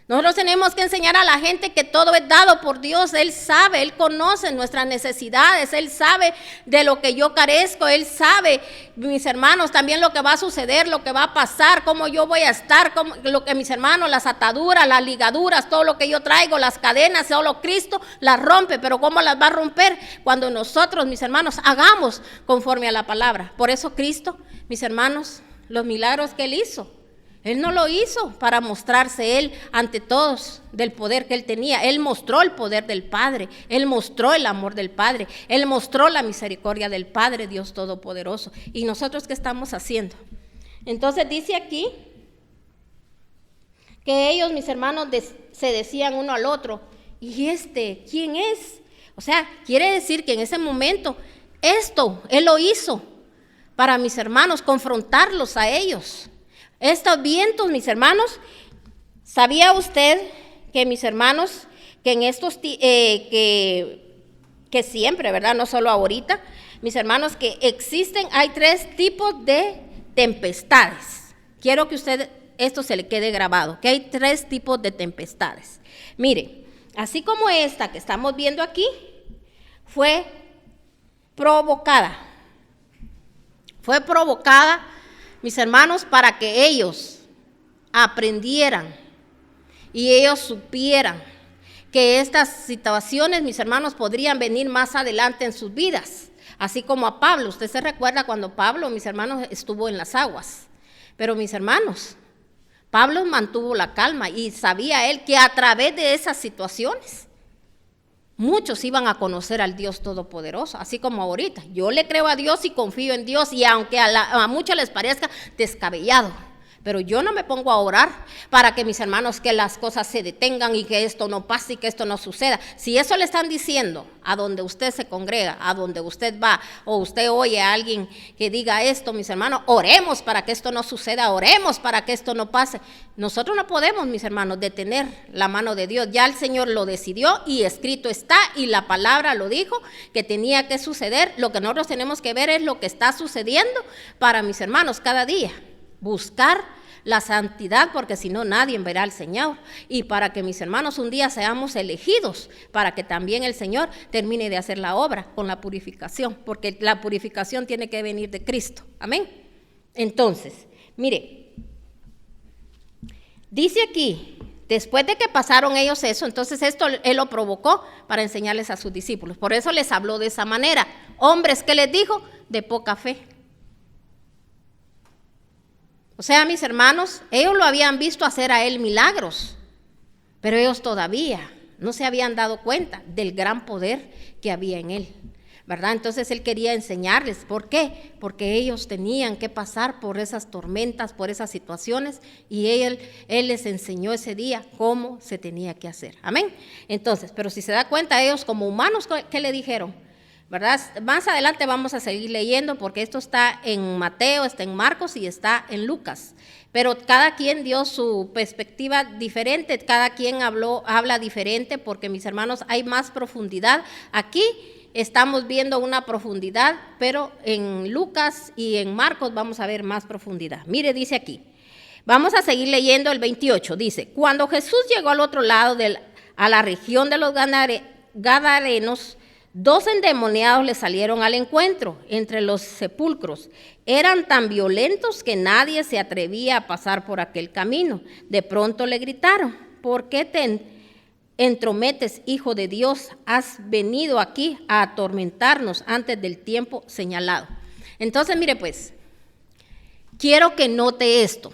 Nosotros tenemos que enseñar a la gente que todo es dado por Dios. Él sabe, Él conoce nuestras necesidades, Él sabe de lo que yo carezco, Él sabe, mis hermanos, también lo que va a suceder, lo que va a pasar, cómo yo voy a estar, lo que mis hermanos, las ataduras, las ligaduras, todo lo que yo traigo, las cadenas, solo Cristo las rompe, pero ¿cómo las va a romper? Cuando nosotros, mis hermanos, hagamos conforme a la palabra. Por eso Cristo, mis hermanos, los milagros que Él hizo, Él no lo hizo para mostrarse Él ante todos del poder que Él tenía. Él mostró el poder del Padre, Él mostró el amor del Padre, Él mostró la misericordia del Padre, Dios Todopoderoso. ¿Y nosotros qué estamos haciendo? Entonces dice aquí que ellos, mis hermanos, se decían uno al otro, ¿y quién es? O sea, quiere decir que en ese momento Él lo hizo para, mis hermanos, confrontarlos a ellos. Estos vientos, mis hermanos, ¿sabía usted que, mis hermanos, que en estos que siempre, ¿verdad? No solo ahorita, mis hermanos, que hay 3 tipos de tempestades. Quiero que usted esto se le quede grabado, que hay 3 tipos de tempestades. Mire, así como esta que estamos viendo aquí, fue provocada, mis hermanos, para que ellos aprendieran y ellos supieran que estas situaciones, mis hermanos, podrían venir más adelante en sus vidas. Así como a Pablo, usted se recuerda cuando Pablo, mis hermanos, estuvo en las aguas. Pero, mis hermanos, Pablo mantuvo la calma y sabía él que a través de esas situaciones muchos iban a conocer al Dios Todopoderoso, así como ahorita. Yo le creo a Dios y confío en Dios, y aunque a muchos les parezca descabellado, pero yo no me pongo a orar para que, mis hermanos, que las cosas se detengan y que esto no pase y que esto no suceda. Si eso le están diciendo a donde usted se congrega, a donde usted va, o usted oye a alguien que diga esto, mis hermanos, oremos para que esto no suceda, oremos para que esto no pase. Nosotros no podemos, mis hermanos, detener la mano de Dios. Ya el Señor lo decidió y escrito está, y la palabra lo dijo que tenía que suceder. Lo que nosotros tenemos que ver es lo que está sucediendo para, mis hermanos, cada día. Buscar la santidad, porque si no nadie verá al Señor, y para que, mis hermanos, un día seamos elegidos, para que también el Señor termine de hacer la obra con la purificación, porque la purificación tiene que venir de Cristo. Amén. Entonces, mire, dice aquí, después de que pasaron ellos eso, entonces esto Él lo provocó para enseñarles a sus discípulos. Por eso les habló de esa manera. Hombres, ¿qué les dijo? De poca fe. O sea, mis hermanos, ellos lo habían visto hacer a Él milagros, pero ellos todavía no se habían dado cuenta del gran poder que había en Él, ¿verdad? Entonces Él quería enseñarles. ¿Por qué? Porque ellos tenían que pasar por esas tormentas, por esas situaciones, y Él les enseñó ese día cómo se tenía que hacer. Amén. Entonces, pero si se da cuenta, ellos como humanos, ¿qué le dijeron? ¿Verdad? Más adelante vamos a seguir leyendo, porque esto está en Mateo, está en Marcos y está en Lucas. Pero cada quien dio su perspectiva diferente, cada quien habla diferente, porque, mis hermanos, hay más profundidad. Aquí estamos viendo una profundidad, pero en Lucas y en Marcos vamos a ver más profundidad. Mire, dice aquí, vamos a seguir leyendo el 28, dice: cuando Jesús llegó al otro lado a la región de los Gadarenos, 2 endemoniados le salieron al encuentro entre los sepulcros. Eran tan violentos que nadie se atrevía a pasar por aquel camino. De pronto le gritaron: ¿por qué te entrometes, Hijo de Dios? Has venido aquí a atormentarnos antes del tiempo señalado. Entonces, mire pues, quiero que note esto.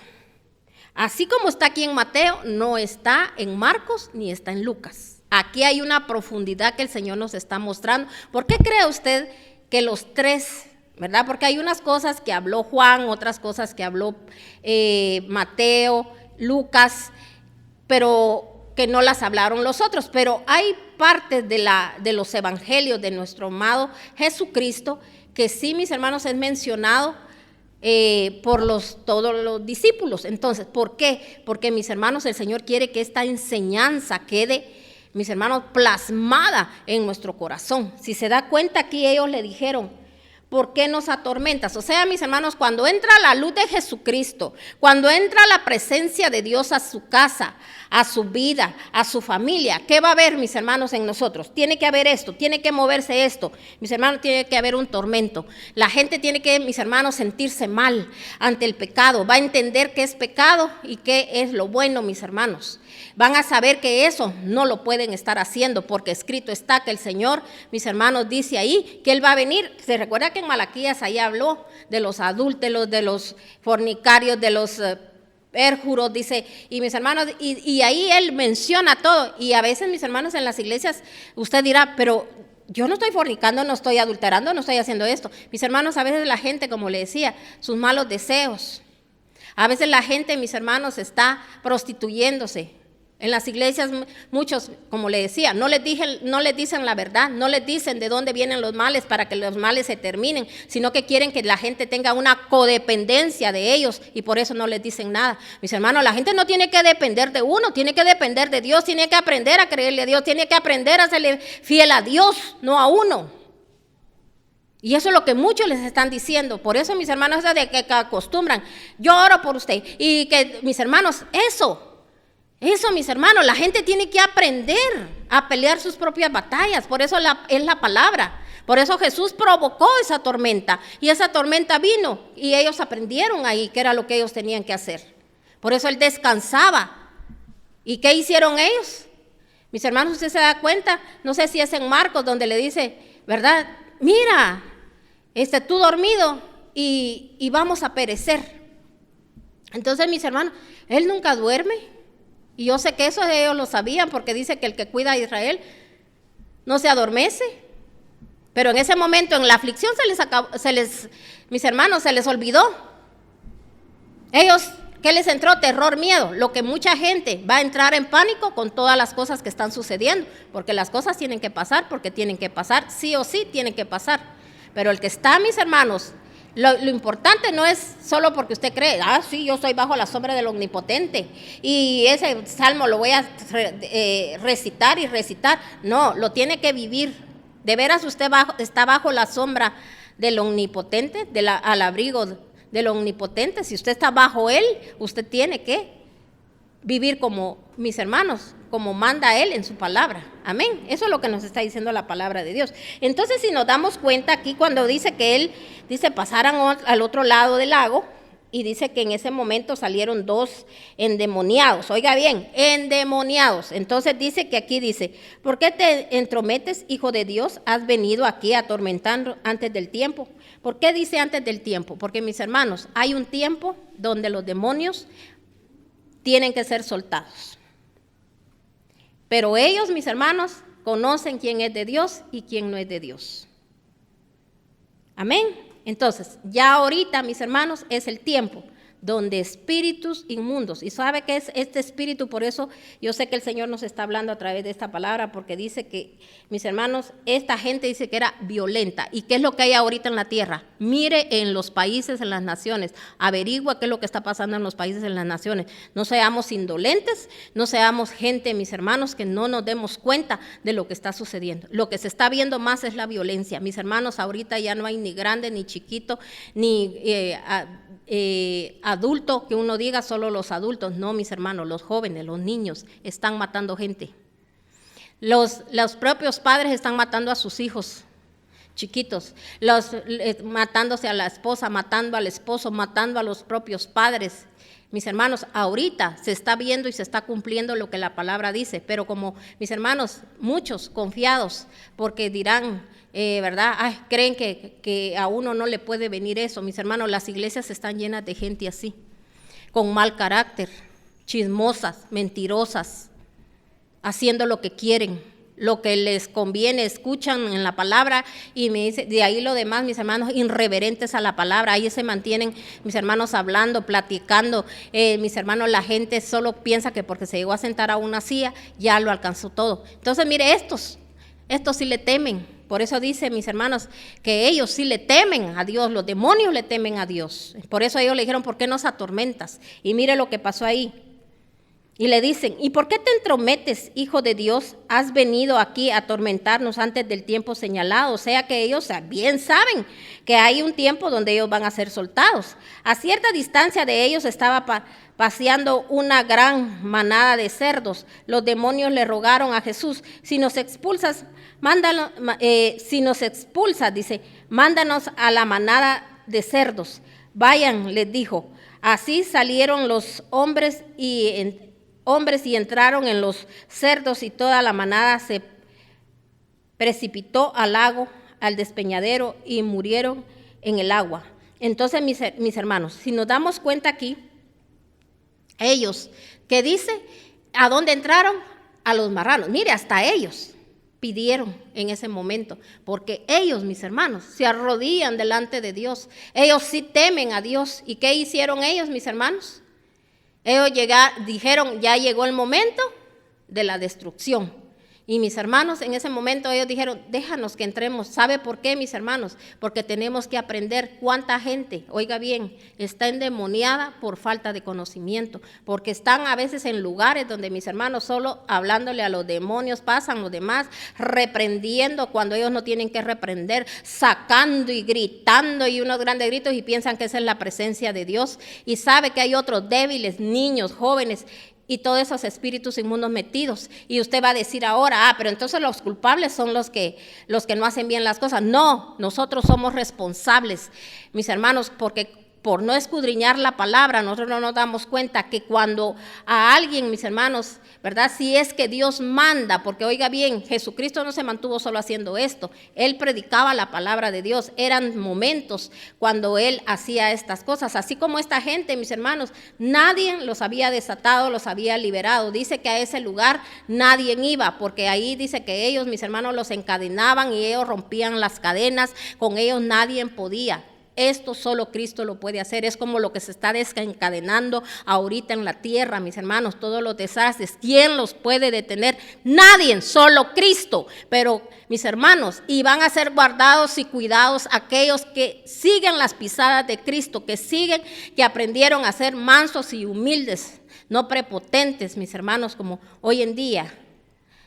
Así como está aquí en Mateo, no está en Marcos ni está en Lucas. Aquí hay una profundidad que el Señor nos está mostrando. ¿Por qué cree usted que los tres, verdad? Porque hay unas cosas que habló Juan, otras cosas que habló Mateo, Lucas, pero que no las hablaron los otros. Pero hay partes de los evangelios de nuestro amado Jesucristo que sí, mis hermanos, es mencionado por todos los discípulos. Entonces, ¿por qué? Porque, mis hermanos, el Señor quiere que esta enseñanza quede, mis hermanos, plasmada en nuestro corazón. Si se da cuenta, aquí ellos le dijeron, ¿por qué nos atormentas? O sea, mis hermanos, cuando entra la luz de Jesucristo, cuando entra la presencia de Dios a su casa, a su vida, a su familia, ¿qué va a haber, mis hermanos, en nosotros? Tiene que haber esto, tiene que moverse esto. Mis hermanos, tiene que haber un tormento. La gente tiene que, mis hermanos, sentirse mal ante el pecado. Va a entender qué es pecado y qué es lo bueno, mis hermanos. Van a saber que eso no lo pueden estar haciendo, porque escrito está que el Señor, mis hermanos, dice ahí que Él va a venir. Se recuerda que en Malaquías ahí habló de los adúlteros, de los fornicarios, de los pérjuros, dice, y mis hermanos, y ahí Él menciona todo. Y a veces, mis hermanos, en las iglesias, usted dirá, pero yo no estoy fornicando, no estoy adulterando, no estoy haciendo esto. Mis hermanos, a veces la gente, como le decía, sus malos deseos. A veces la gente, mis hermanos, está prostituyéndose. En las iglesias muchos, como le decía, no les dicen la verdad, no les dicen de dónde vienen los males para que los males se terminen, sino que quieren que la gente tenga una codependencia de ellos y por eso no les dicen nada. Mis hermanos, la gente no tiene que depender de uno, tiene que depender de Dios, tiene que aprender a creerle a Dios, tiene que aprender a serle fiel a Dios, no a uno. Y eso es lo que muchos les están diciendo. Por eso, mis hermanos, es de que acostumbran, yo oro por usted, y que, mis hermanos, eso, mis hermanos, la gente tiene que aprender a pelear sus propias batallas. Por eso es la palabra. Por eso Jesús provocó esa tormenta. Y esa tormenta vino. Y ellos aprendieron ahí qué era lo que ellos tenían que hacer. Por eso Él descansaba. ¿Y qué hicieron ellos? Mis hermanos, usted se da cuenta. No sé si es en Marcos donde le dice, ¿verdad? Mira, tú dormido y vamos a perecer. Entonces, mis hermanos, Él nunca duerme. Y yo sé que eso ellos lo sabían porque dice que el que cuida a Israel no se adormece. Pero en ese momento, en la aflicción, mis hermanos, se les olvidó. Ellos, ¿qué les entró? Terror, miedo. Lo que mucha gente va a entrar en pánico con todas las cosas que están sucediendo. Porque las cosas tienen que pasar, porque tienen que pasar, sí o sí tienen que pasar. Pero el que está, mis hermanos, lo importante no es solo porque usted cree, sí, yo estoy bajo la sombra del Omnipotente y ese salmo lo voy a recitar y recitar. No, lo tiene que vivir. De veras usted está bajo la sombra del Omnipotente, al abrigo del Omnipotente. Si usted está bajo Él, usted tiene que vivir como, mis hermanos, como manda Él en su palabra. Amén. Eso es lo que nos está diciendo la palabra de Dios. Entonces, si nos damos cuenta aquí cuando dice que Él, pasaran al otro lado del lago, y dice que en ese momento salieron 2 endemoniados. Oiga bien, endemoniados. Entonces dice que aquí dice, ¿por qué te entrometes, hijo de Dios? Has venido aquí atormentando antes del tiempo. ¿Por qué dice antes del tiempo? Porque, mis hermanos, hay un tiempo donde los demonios tienen que ser soltados. Pero ellos, mis hermanos, conocen quién es de Dios y quién no es de Dios. Amén. Entonces, ya ahorita, mis hermanos, es el tiempo donde espíritus inmundos, y sabe que es este espíritu, por eso yo sé que el Señor nos está hablando a través de esta palabra, porque dice que, mis hermanos, esta gente dice que era violenta. ¿Y qué es lo que hay ahorita en la tierra? Mire en los países, en las naciones, averigua qué es lo que está pasando en los países, en las naciones. No seamos indolentes, no seamos gente, mis hermanos, que no nos demos cuenta de lo que está sucediendo. Lo que se está viendo más es la violencia. Mis hermanos, ahorita ya no hay ni grande, ni chiquito, ni adulto, que uno diga solo los adultos. No, mis hermanos, los jóvenes, los niños están matando gente. Los propios padres están matando a sus hijos. chiquitos, matándose a la esposa, matando al esposo, matando a los propios padres. Mis hermanos, ahorita se está viendo y se está cumpliendo lo que la palabra dice, pero como mis hermanos, muchos confiados, porque dirán, ¿verdad? Ay, creen que a uno no le puede venir eso. Mis hermanos, las iglesias están llenas de gente así, con mal carácter, chismosas, mentirosas, haciendo lo que quieren, lo que les conviene, escuchan en la palabra y me dice, de ahí lo demás, mis hermanos, irreverentes a la palabra, ahí se mantienen mis hermanos hablando, platicando, mis hermanos, la gente solo piensa que porque se llegó a sentar a una silla, ya lo alcanzó todo. Entonces, mire, estos sí le temen, por eso dice, mis hermanos, que ellos sí le temen a Dios, los demonios le temen a Dios, por eso ellos le dijeron, ¿por qué nos atormentas? Y mire lo que pasó ahí. Y le dicen, ¿y por qué te entrometes, hijo de Dios? Has venido aquí a atormentarnos antes del tiempo señalado. O sea que ellos bien saben que hay un tiempo donde ellos van a ser soltados. A cierta distancia de ellos estaba paseando una gran manada de cerdos. Los demonios le rogaron a Jesús, si nos expulsas, dice, mándanos a la manada de cerdos. Vayan, les dijo. Así salieron los hombres y entraron en los cerdos y toda la manada se precipitó al lago, al despeñadero y murieron en el agua. Entonces, mis hermanos, si nos damos cuenta aquí, ellos, ¿qué dice? ¿A dónde entraron? A los marranos. Mire, hasta ellos pidieron en ese momento, porque ellos, mis hermanos, se arrodillan delante de Dios. Ellos sí temen a Dios. ¿Y qué hicieron ellos, mis hermanos? Ellos dijeron, ya llegó el momento de la destrucción. Y mis hermanos, en ese momento ellos dijeron, déjanos que entremos. ¿Sabe por qué, mis hermanos? Porque tenemos que aprender cuánta gente, oiga bien, está endemoniada por falta de conocimiento. Porque están a veces en lugares donde, mis hermanos, solo hablándole a los demonios, pasan los demás, reprendiendo cuando ellos no tienen que reprender, sacando y gritando y unos grandes gritos y piensan que esa es la presencia de Dios. Y sabe que hay otros débiles, niños, jóvenes, y todos esos espíritus inmundos metidos. Y usted va a decir ahora, pero entonces los culpables son los que no hacen bien las cosas. No, nosotros somos responsables, mis hermanos, porque por no escudriñar la palabra, nosotros no nos damos cuenta que cuando a alguien, mis hermanos, ¿verdad? Si es que Dios manda, porque oiga bien, Jesucristo no se mantuvo solo haciendo esto, Él predicaba la palabra de Dios, eran momentos cuando Él hacía estas cosas, así como esta gente, mis hermanos, nadie los había desatado, los había liberado, dice que a ese lugar nadie iba, porque ahí dice que ellos, mis hermanos, los encadenaban y ellos rompían las cadenas, con ellos nadie podía. Esto solo Cristo lo puede hacer, es como lo que se está desencadenando ahorita en la tierra, mis hermanos, todos los desastres. ¿Quién los puede detener? Nadie, solo Cristo. Pero, mis hermanos, y van a ser guardados y cuidados aquellos que siguen las pisadas de Cristo, que aprendieron a ser mansos y humildes, no prepotentes, mis hermanos, como hoy en día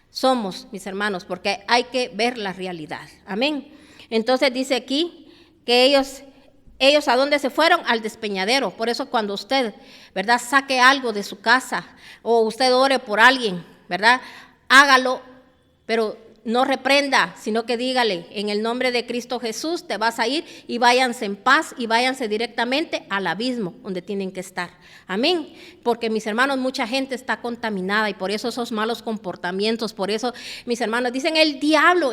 somos, mis hermanos, porque hay que ver la realidad. Amén. Entonces dice aquí que ellos ¿a dónde se fueron? Al despeñadero. Por eso cuando usted, ¿verdad?, saque algo de su casa o usted ore por alguien, ¿verdad?, hágalo, pero no reprenda, sino que dígale, en el nombre de Cristo Jesús te vas a ir y váyanse en paz y váyanse directamente al abismo donde tienen que estar. Amén. Porque, mis hermanos, mucha gente está contaminada y por eso esos malos comportamientos, por eso, mis hermanos, dicen el diablo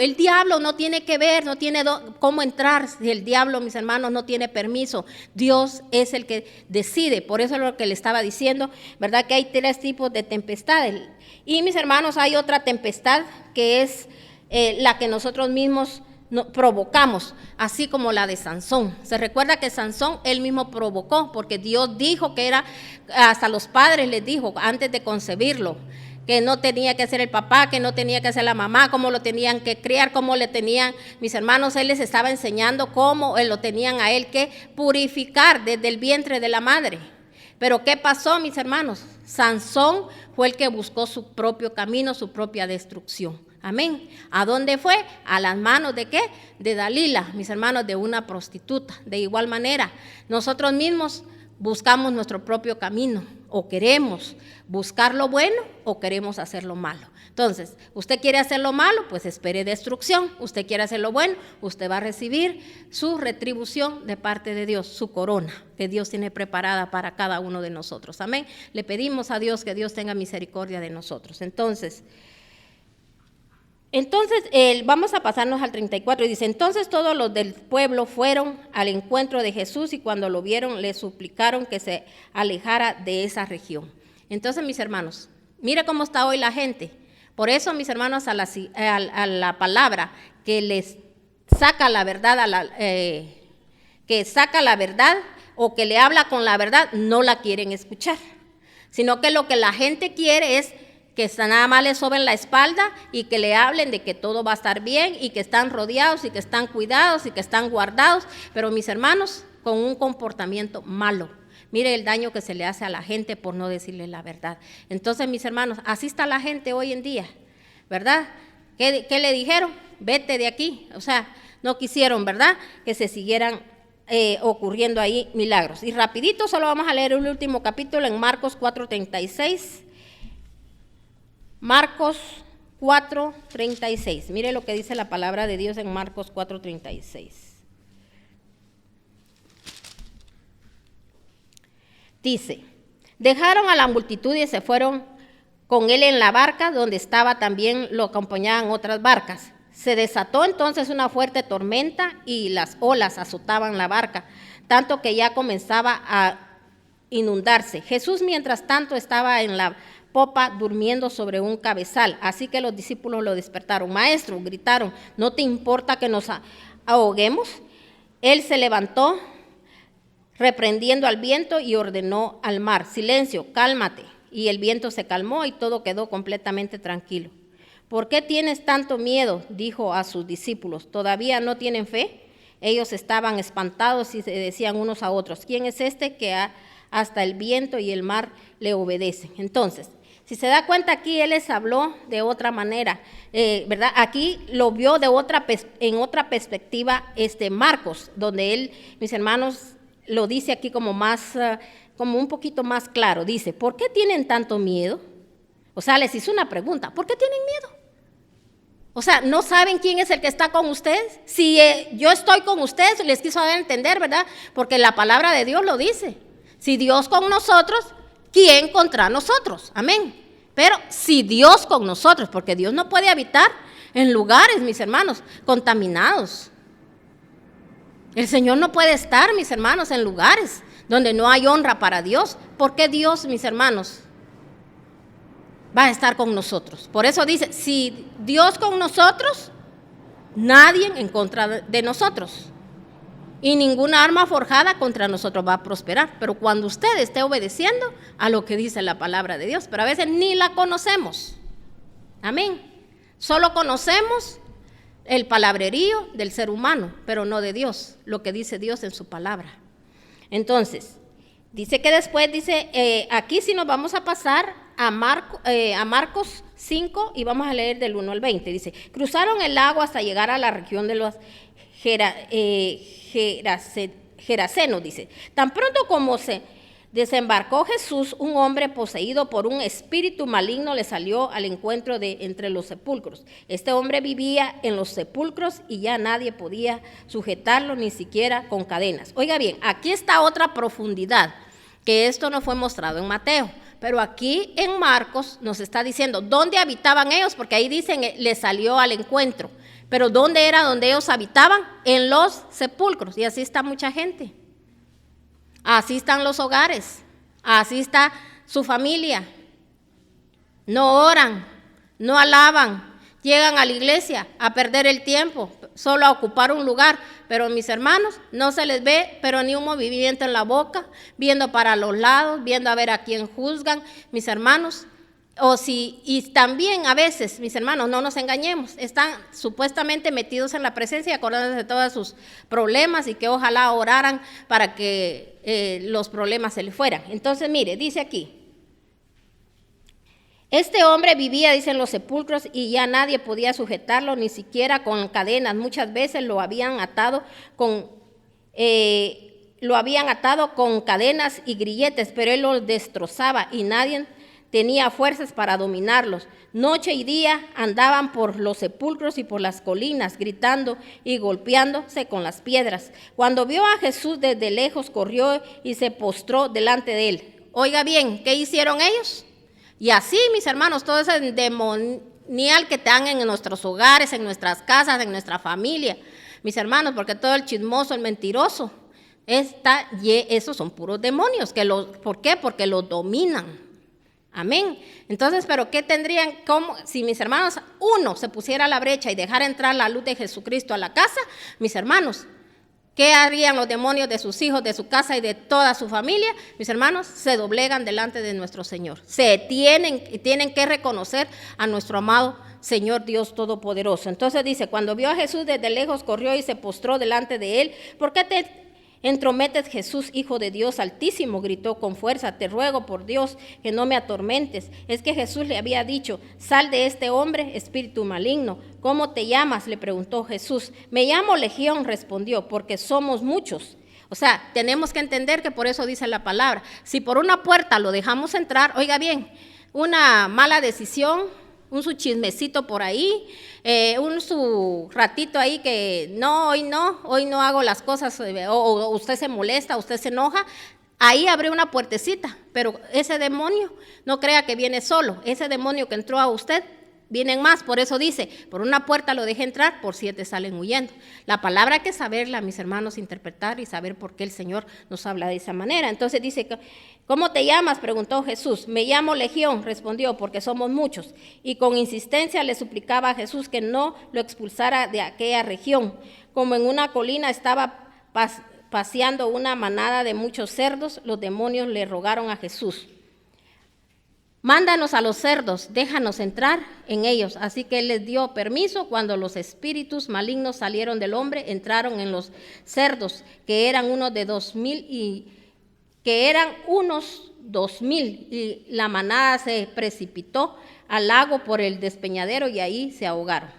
no tiene que ver, no tiene cómo entrar. Si el diablo, mis hermanos, no tiene permiso, Dios es el que decide. Por eso es lo que le estaba diciendo, ¿verdad?, que hay 3 tipos de tempestades. Y, mis hermanos, hay otra tempestad que es la que nosotros mismos provocamos, así como la de Sansón. Se recuerda que Sansón él mismo provocó, porque Dios dijo que era, hasta los padres les dijo antes de concebirlo, que no tenía que ser el papá, que no tenía que ser la mamá, cómo lo tenían que criar, cómo le tenían, mis hermanos, él les estaba enseñando cómo lo tenían a él que purificar desde el vientre de la madre. Pero ¿qué pasó, mis hermanos? Sansón fue el que buscó su propio camino, su propia destrucción. Amén. ¿A dónde fue? A las manos ¿de qué? De Dalila, mis hermanos, de una prostituta. De igual manera, nosotros mismos buscamos nuestro propio camino. o queremos buscar lo bueno o queremos hacer lo malo. Entonces, usted quiere hacer lo malo, pues espere destrucción. Usted quiere hacer lo bueno, usted va a recibir su retribución de parte de Dios, su corona que Dios tiene preparada para cada uno de nosotros. Amén. Le pedimos a Dios que Dios tenga misericordia de nosotros. Entonces, vamos a pasarnos al 34 y dice, entonces todos los del pueblo fueron al encuentro de Jesús y cuando lo vieron le suplicaron que se alejara de esa región. Entonces, mis hermanos, mire cómo está hoy la gente. Por eso, mis hermanos, a la palabra que les saca la verdad, que saca la verdad o que le habla con la verdad, no la quieren escuchar, sino que lo que la gente quiere es que nada más le soben la espalda y que le hablen de que todo va a estar bien y que están rodeados y que están cuidados y que están guardados, pero mis hermanos, con un comportamiento malo. Mire el daño que se le hace a la gente por no decirle la verdad. Entonces, mis hermanos, así está la gente hoy en día, ¿verdad? ¿Qué le dijeron? Vete de aquí. O sea, no quisieron, ¿verdad?, que se siguieran ocurriendo ahí milagros. Y rapidito, solo vamos a leer el último capítulo en Marcos 4:36. Marcos 4:36. Mire lo que dice la palabra de Dios en Marcos 4:36. Dice, dejaron a la multitud y se fueron con él en la barca, donde estaba también lo acompañaban otras barcas. Se desató entonces una fuerte tormenta y las olas azotaban la barca, tanto que ya comenzaba a inundarse. Jesús, mientras tanto, estaba en la popa durmiendo sobre un cabezal, así que los discípulos lo despertaron. Maestro, gritaron, ¿no te importa que nos ahoguemos? Él se levantó, reprendiendo al viento y ordenó al mar, silencio, cálmate. Y el viento se calmó y todo quedó completamente tranquilo. ¿Por qué tienes tanto miedo?, dijo a sus discípulos. ¿Todavía no tienen fe? Ellos estaban espantados y se decían unos a otros, ¿quién es este que hasta el viento y el mar le obedecen? Entonces, si se da cuenta, aquí él les habló de otra manera, ¿verdad? Aquí lo vio en otra perspectiva Marcos, donde él, mis hermanos, lo dice aquí como un poquito más claro. Dice, ¿por qué tienen tanto miedo? O sea, les hizo una pregunta, ¿por qué tienen miedo? O sea, ¿no saben quién es el que está con ustedes? Si yo estoy con ustedes, les quiso dar a entender, ¿verdad? Porque la palabra de Dios lo dice. Si Dios con nosotros, ¿quién contra nosotros? Amén. Pero si Dios con nosotros, porque Dios no puede habitar en lugares, mis hermanos, contaminados. El Señor no puede estar, mis hermanos, en lugares donde no hay honra para Dios. ¿Por qué Dios, mis hermanos, va a estar con nosotros? Por eso dice, si Dios con nosotros, nadie en contra de nosotros. Y ninguna arma forjada contra nosotros va a prosperar. Pero cuando usted esté obedeciendo a lo que dice la palabra de Dios, pero a veces ni la conocemos. Amén. Solo conocemos el palabrerío del ser humano, pero no de Dios, lo que dice Dios en su palabra. Entonces, dice que después, aquí sí nos vamos a pasar a Marcos 5 y vamos a leer del 1 al 20. Dice, cruzaron el lago hasta llegar a la región de los Gerasenos, dice. Tan pronto como se desembarcó Jesús, un hombre poseído por un espíritu maligno le salió al encuentro de entre los sepulcros. Este hombre vivía en los sepulcros y ya nadie podía sujetarlo, ni siquiera con cadenas. Oiga bien, aquí está otra profundidad, que esto no fue mostrado en Mateo, pero aquí en Marcos nos está diciendo dónde habitaban ellos, porque ahí dicen le salió al encuentro, pero ¿dónde era donde ellos habitaban? En los sepulcros, y así está mucha gente. Así están los hogares, así está su familia. No oran, no alaban, llegan a la iglesia a perder el tiempo, solo a ocupar un lugar. Pero mis hermanos, no se les ve, pero ni un movimiento en la boca, viendo para los lados, viendo a ver a quién juzgan, mis hermanos. Y también a veces, mis hermanos, no nos engañemos, están supuestamente metidos en la presencia y acordándose de todos sus problemas y que ojalá oraran para que los problemas se le fueran. Entonces, mire, dice aquí, este hombre vivía, dice, en los sepulcros y ya nadie podía sujetarlo, ni siquiera con cadenas. Muchas veces lo habían atado con lo habían atado con cadenas y grilletes, pero él los destrozaba y nadie tenía fuerzas para dominarlos. Noche y día andaban por los sepulcros y por las colinas, gritando y golpeándose con las piedras. Cuando vio a Jesús desde lejos, corrió y se postró delante de él. Oiga bien, ¿qué hicieron ellos? Y así, mis hermanos, todo ese demonial que están en nuestros hogares, en nuestras casas, en nuestra familia, mis hermanos, porque todo el chismoso, el mentiroso, esos son puros demonios. ¿Por qué? Porque los dominan. Amén. Entonces, ¿pero qué tendrían? Si mis hermanos, uno se pusiera a la brecha y dejara entrar la luz de Jesucristo a la casa, mis hermanos, ¿qué harían los demonios de sus hijos, de su casa y de toda su familia? Mis hermanos, se doblegan delante de nuestro Señor. Tienen que reconocer a nuestro amado Señor Dios Todopoderoso. Entonces dice, cuando vio a Jesús desde lejos, corrió y se postró delante de él. ¿Por qué te entrometes, Jesús, Hijo de Dios Altísimo? Gritó con fuerza, te ruego por Dios que no me atormentes. Es que Jesús le había dicho, sal de este hombre, espíritu maligno. ¿Cómo te llamas?, le preguntó Jesús. Me llamo Legión, respondió, porque somos muchos. O sea, tenemos que entender que por eso dice la palabra. Si por una puerta lo dejamos entrar, oiga bien, una mala decisión, su chismecito por ahí, su ratito ahí que no, hoy no hago las cosas, o usted se molesta, usted se enoja, ahí abre una puertecita, pero ese demonio no crea que viene solo, ese demonio que entró a usted, vienen más, por eso dice, por una puerta lo deje entrar, por 7 salen huyendo. La palabra hay que saberla, mis hermanos, interpretar y saber por qué el Señor nos habla de esa manera. Entonces dice, ¿cómo te llamas?, preguntó Jesús. Me llamo Legión, respondió, porque somos muchos. Y con insistencia le suplicaba a Jesús que no lo expulsara de aquella región. Como en una colina estaba paseando una manada de muchos cerdos, los demonios le rogaron a Jesús, mándanos a los cerdos, déjanos entrar en ellos. Así que él les dio permiso. Cuando los espíritus malignos salieron del hombre, entraron en los cerdos, que eran unos 2,000 y la manada se precipitó al lago por el despeñadero y ahí se ahogaron.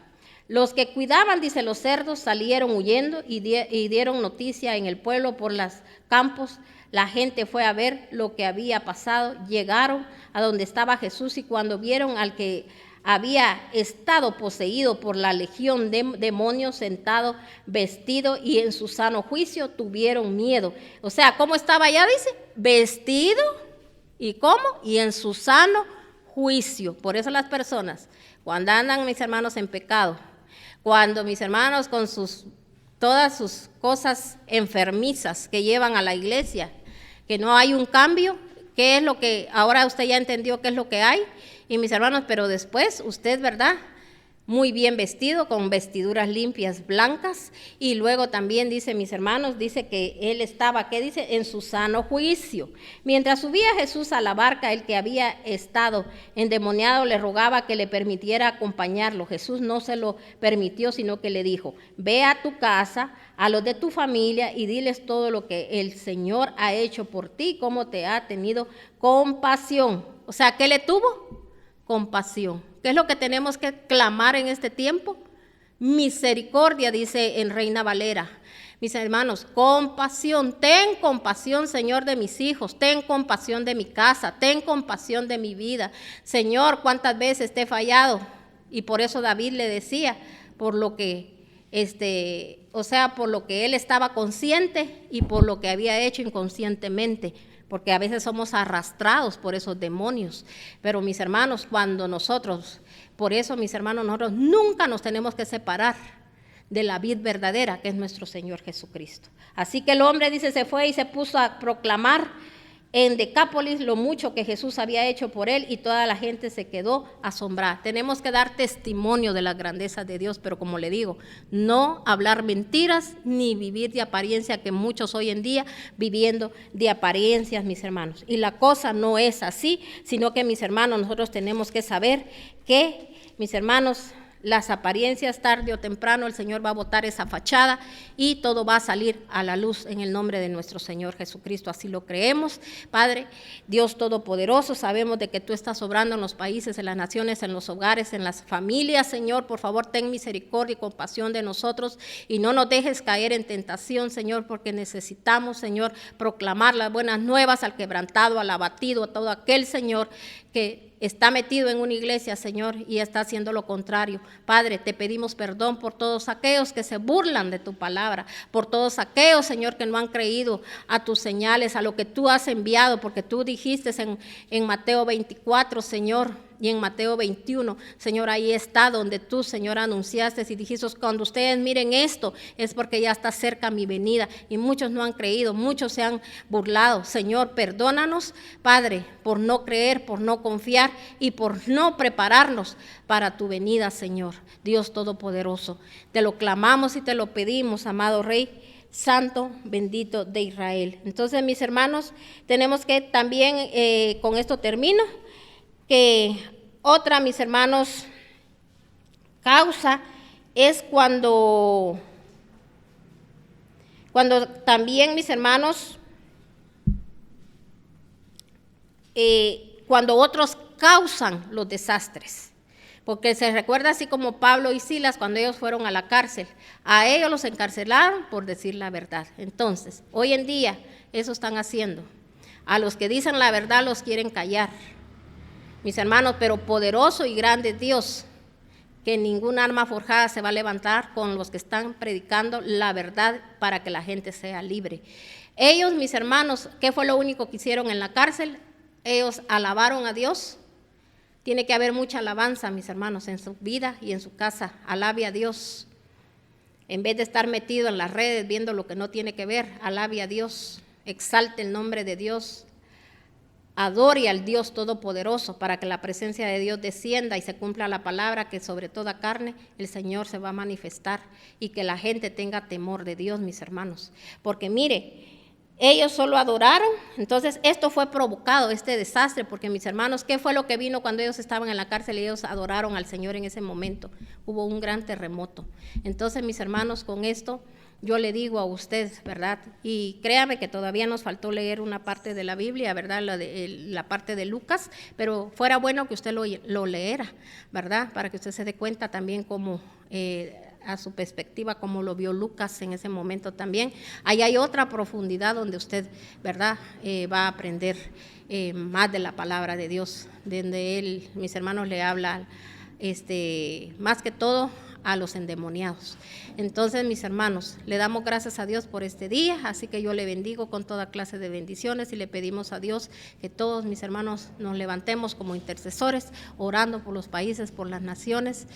Los que cuidaban, dice, los cerdos salieron huyendo y dieron noticia en el pueblo por los campos. La gente fue a ver lo que había pasado, llegaron a donde estaba Jesús y cuando vieron al que había estado poseído por la legión de demonios sentado, vestido y en su sano juicio, tuvieron miedo. O sea, ¿cómo estaba allá? Dice, vestido, ¿y cómo? Y en su sano juicio. Por eso las personas, cuando andan, mis hermanos, en pecado, cuando mis hermanos con todas sus cosas enfermizas que llevan a la iglesia, que no hay un cambio, ¿qué es lo que, ahora usted ya entendió qué es lo que hay? Y mis hermanos, pero después usted, ¿verdad?, muy bien vestido, con vestiduras limpias, blancas, y luego también dice, mis hermanos, dice que él estaba, ¿qué dice? En su sano juicio. Mientras subía Jesús a la barca, el que había estado endemoniado le rogaba que le permitiera acompañarlo. Jesús no se lo permitió, sino que le dijo, ve a tu casa, a los de tu familia, y diles todo lo que el Señor ha hecho por ti, cómo te ha tenido compasión. O sea, ¿qué le tuvo? Compasión. ¿Qué es lo que tenemos que clamar en este tiempo? Misericordia, dice en Reina Valera. Mis hermanos, compasión. Ten compasión, Señor, de mis hijos. Ten compasión de mi casa. Ten compasión de mi vida. Señor, ¿cuántas veces te he fallado? Y por eso David le decía, por lo que por lo que él estaba consciente y por lo que había hecho inconscientemente, porque a veces somos arrastrados por esos demonios. Pero mis hermanos, por eso mis hermanos, nosotros nunca nos tenemos que separar de la vid verdadera, que es nuestro Señor Jesucristo. Así que el hombre, dice, se fue y se puso a proclamar en Decápolis lo mucho que Jesús había hecho por él, y toda la gente se quedó asombrada. Tenemos que dar testimonio de las grandezas de Dios, pero como le digo, no hablar mentiras ni vivir de apariencia, que muchos hoy en día viviendo de apariencias, mis hermanos. Y la cosa no es así, sino que, mis hermanos, nosotros tenemos que saber que, mis hermanos, las apariencias, tarde o temprano el Señor va a botar esa fachada y todo va a salir a la luz en el nombre de nuestro Señor Jesucristo. Así lo creemos, Padre, Dios Todopoderoso. Sabemos de que tú estás obrando en los países, en las naciones, en los hogares, en las familias, Señor. Por favor, ten misericordia y compasión de nosotros y no nos dejes caer en tentación, Señor, porque necesitamos, Señor, proclamar las buenas nuevas al quebrantado, al abatido, a todo aquel, Señor, que está metido en una iglesia, Señor, y está haciendo lo contrario. Padre, te pedimos perdón por todos aquellos que se burlan de tu palabra, por todos aquellos, Señor, que no han creído a tus señales, a lo que tú has enviado, porque tú dijiste en Mateo 24, Señor, y en Mateo 21, Señor, ahí está donde tú, Señor, anunciaste y dijiste, cuando ustedes miren esto, es porque ya está cerca mi venida. Y muchos no han creído, muchos se han burlado. Señor, perdónanos, Padre, por no creer, por no confiar y por no prepararnos para tu venida, Señor, Dios Todopoderoso. Te lo clamamos y te lo pedimos, amado Rey Santo, bendito de Israel. Entonces, mis hermanos, tenemos que también, con esto termino, que otra, mis hermanos, causa es cuando también, mis hermanos, cuando otros causan los desastres. Porque se recuerda así como Pablo y Silas cuando ellos fueron a la cárcel. A ellos los encarcelaron por decir la verdad. Entonces, hoy en día, eso están haciendo. A los que dicen la verdad los quieren callar. Mis hermanos, pero poderoso y grande Dios, que ningún arma forjada se va a levantar con los que están predicando la verdad para que la gente sea libre. Ellos, mis hermanos, ¿qué fue lo único que hicieron en la cárcel? Ellos alabaron a Dios. Tiene que haber mucha alabanza, mis hermanos, en su vida y en su casa. Alabe a Dios. En vez de estar metido en las redes viendo lo que no tiene que ver, alabe a Dios. Exalte el nombre de Dios. Adore al Dios Todopoderoso para que la presencia de Dios descienda y se cumpla la palabra que sobre toda carne el Señor se va a manifestar y que la gente tenga temor de Dios, mis hermanos. Porque mire, ellos solo adoraron, entonces esto fue provocado, este desastre, porque mis hermanos, ¿qué fue lo que vino cuando ellos estaban en la cárcel y ellos adoraron al Señor en ese momento? Hubo un gran terremoto. Entonces, mis hermanos, con esto yo le digo a usted, ¿verdad? Y créame que todavía nos faltó leer una parte de la Biblia, ¿verdad? La parte de Lucas, pero fuera bueno que usted lo leera, ¿verdad? Para que usted se dé cuenta también cómo, a su perspectiva, cómo lo vio Lucas en ese momento también. Ahí hay otra profundidad donde usted, ¿verdad? Va a aprender más de la palabra de Dios, donde él, mis hermanos, le habla, más que todo, a los endemoniados. Entonces, mis hermanos, le damos gracias a Dios por este día, así que yo le bendigo con toda clase de bendiciones y le pedimos a Dios que todos, mis hermanos, nos levantemos como intercesores, orando por los países, por las naciones,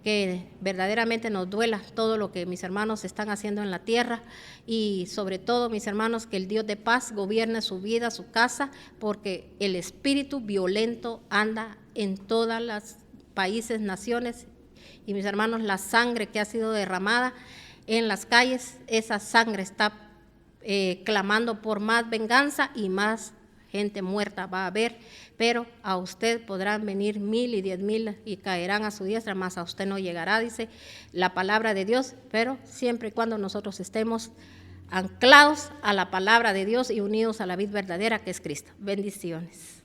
que verdaderamente nos duela todo lo que mis hermanos están haciendo en la tierra y sobre todo, mis hermanos, que el Dios de paz gobierne su vida, su casa, porque el espíritu violento anda en todas las países, naciones. Y mis hermanos, la sangre que ha sido derramada en las calles, esa sangre está clamando por más venganza y más gente muerta va a haber, pero a usted podrán venir 1000 y 10,000 y caerán a su diestra, mas a usted no llegará, dice la palabra de Dios, pero siempre y cuando nosotros estemos anclados a la palabra de Dios y unidos a la vid verdadera que es Cristo. Bendiciones.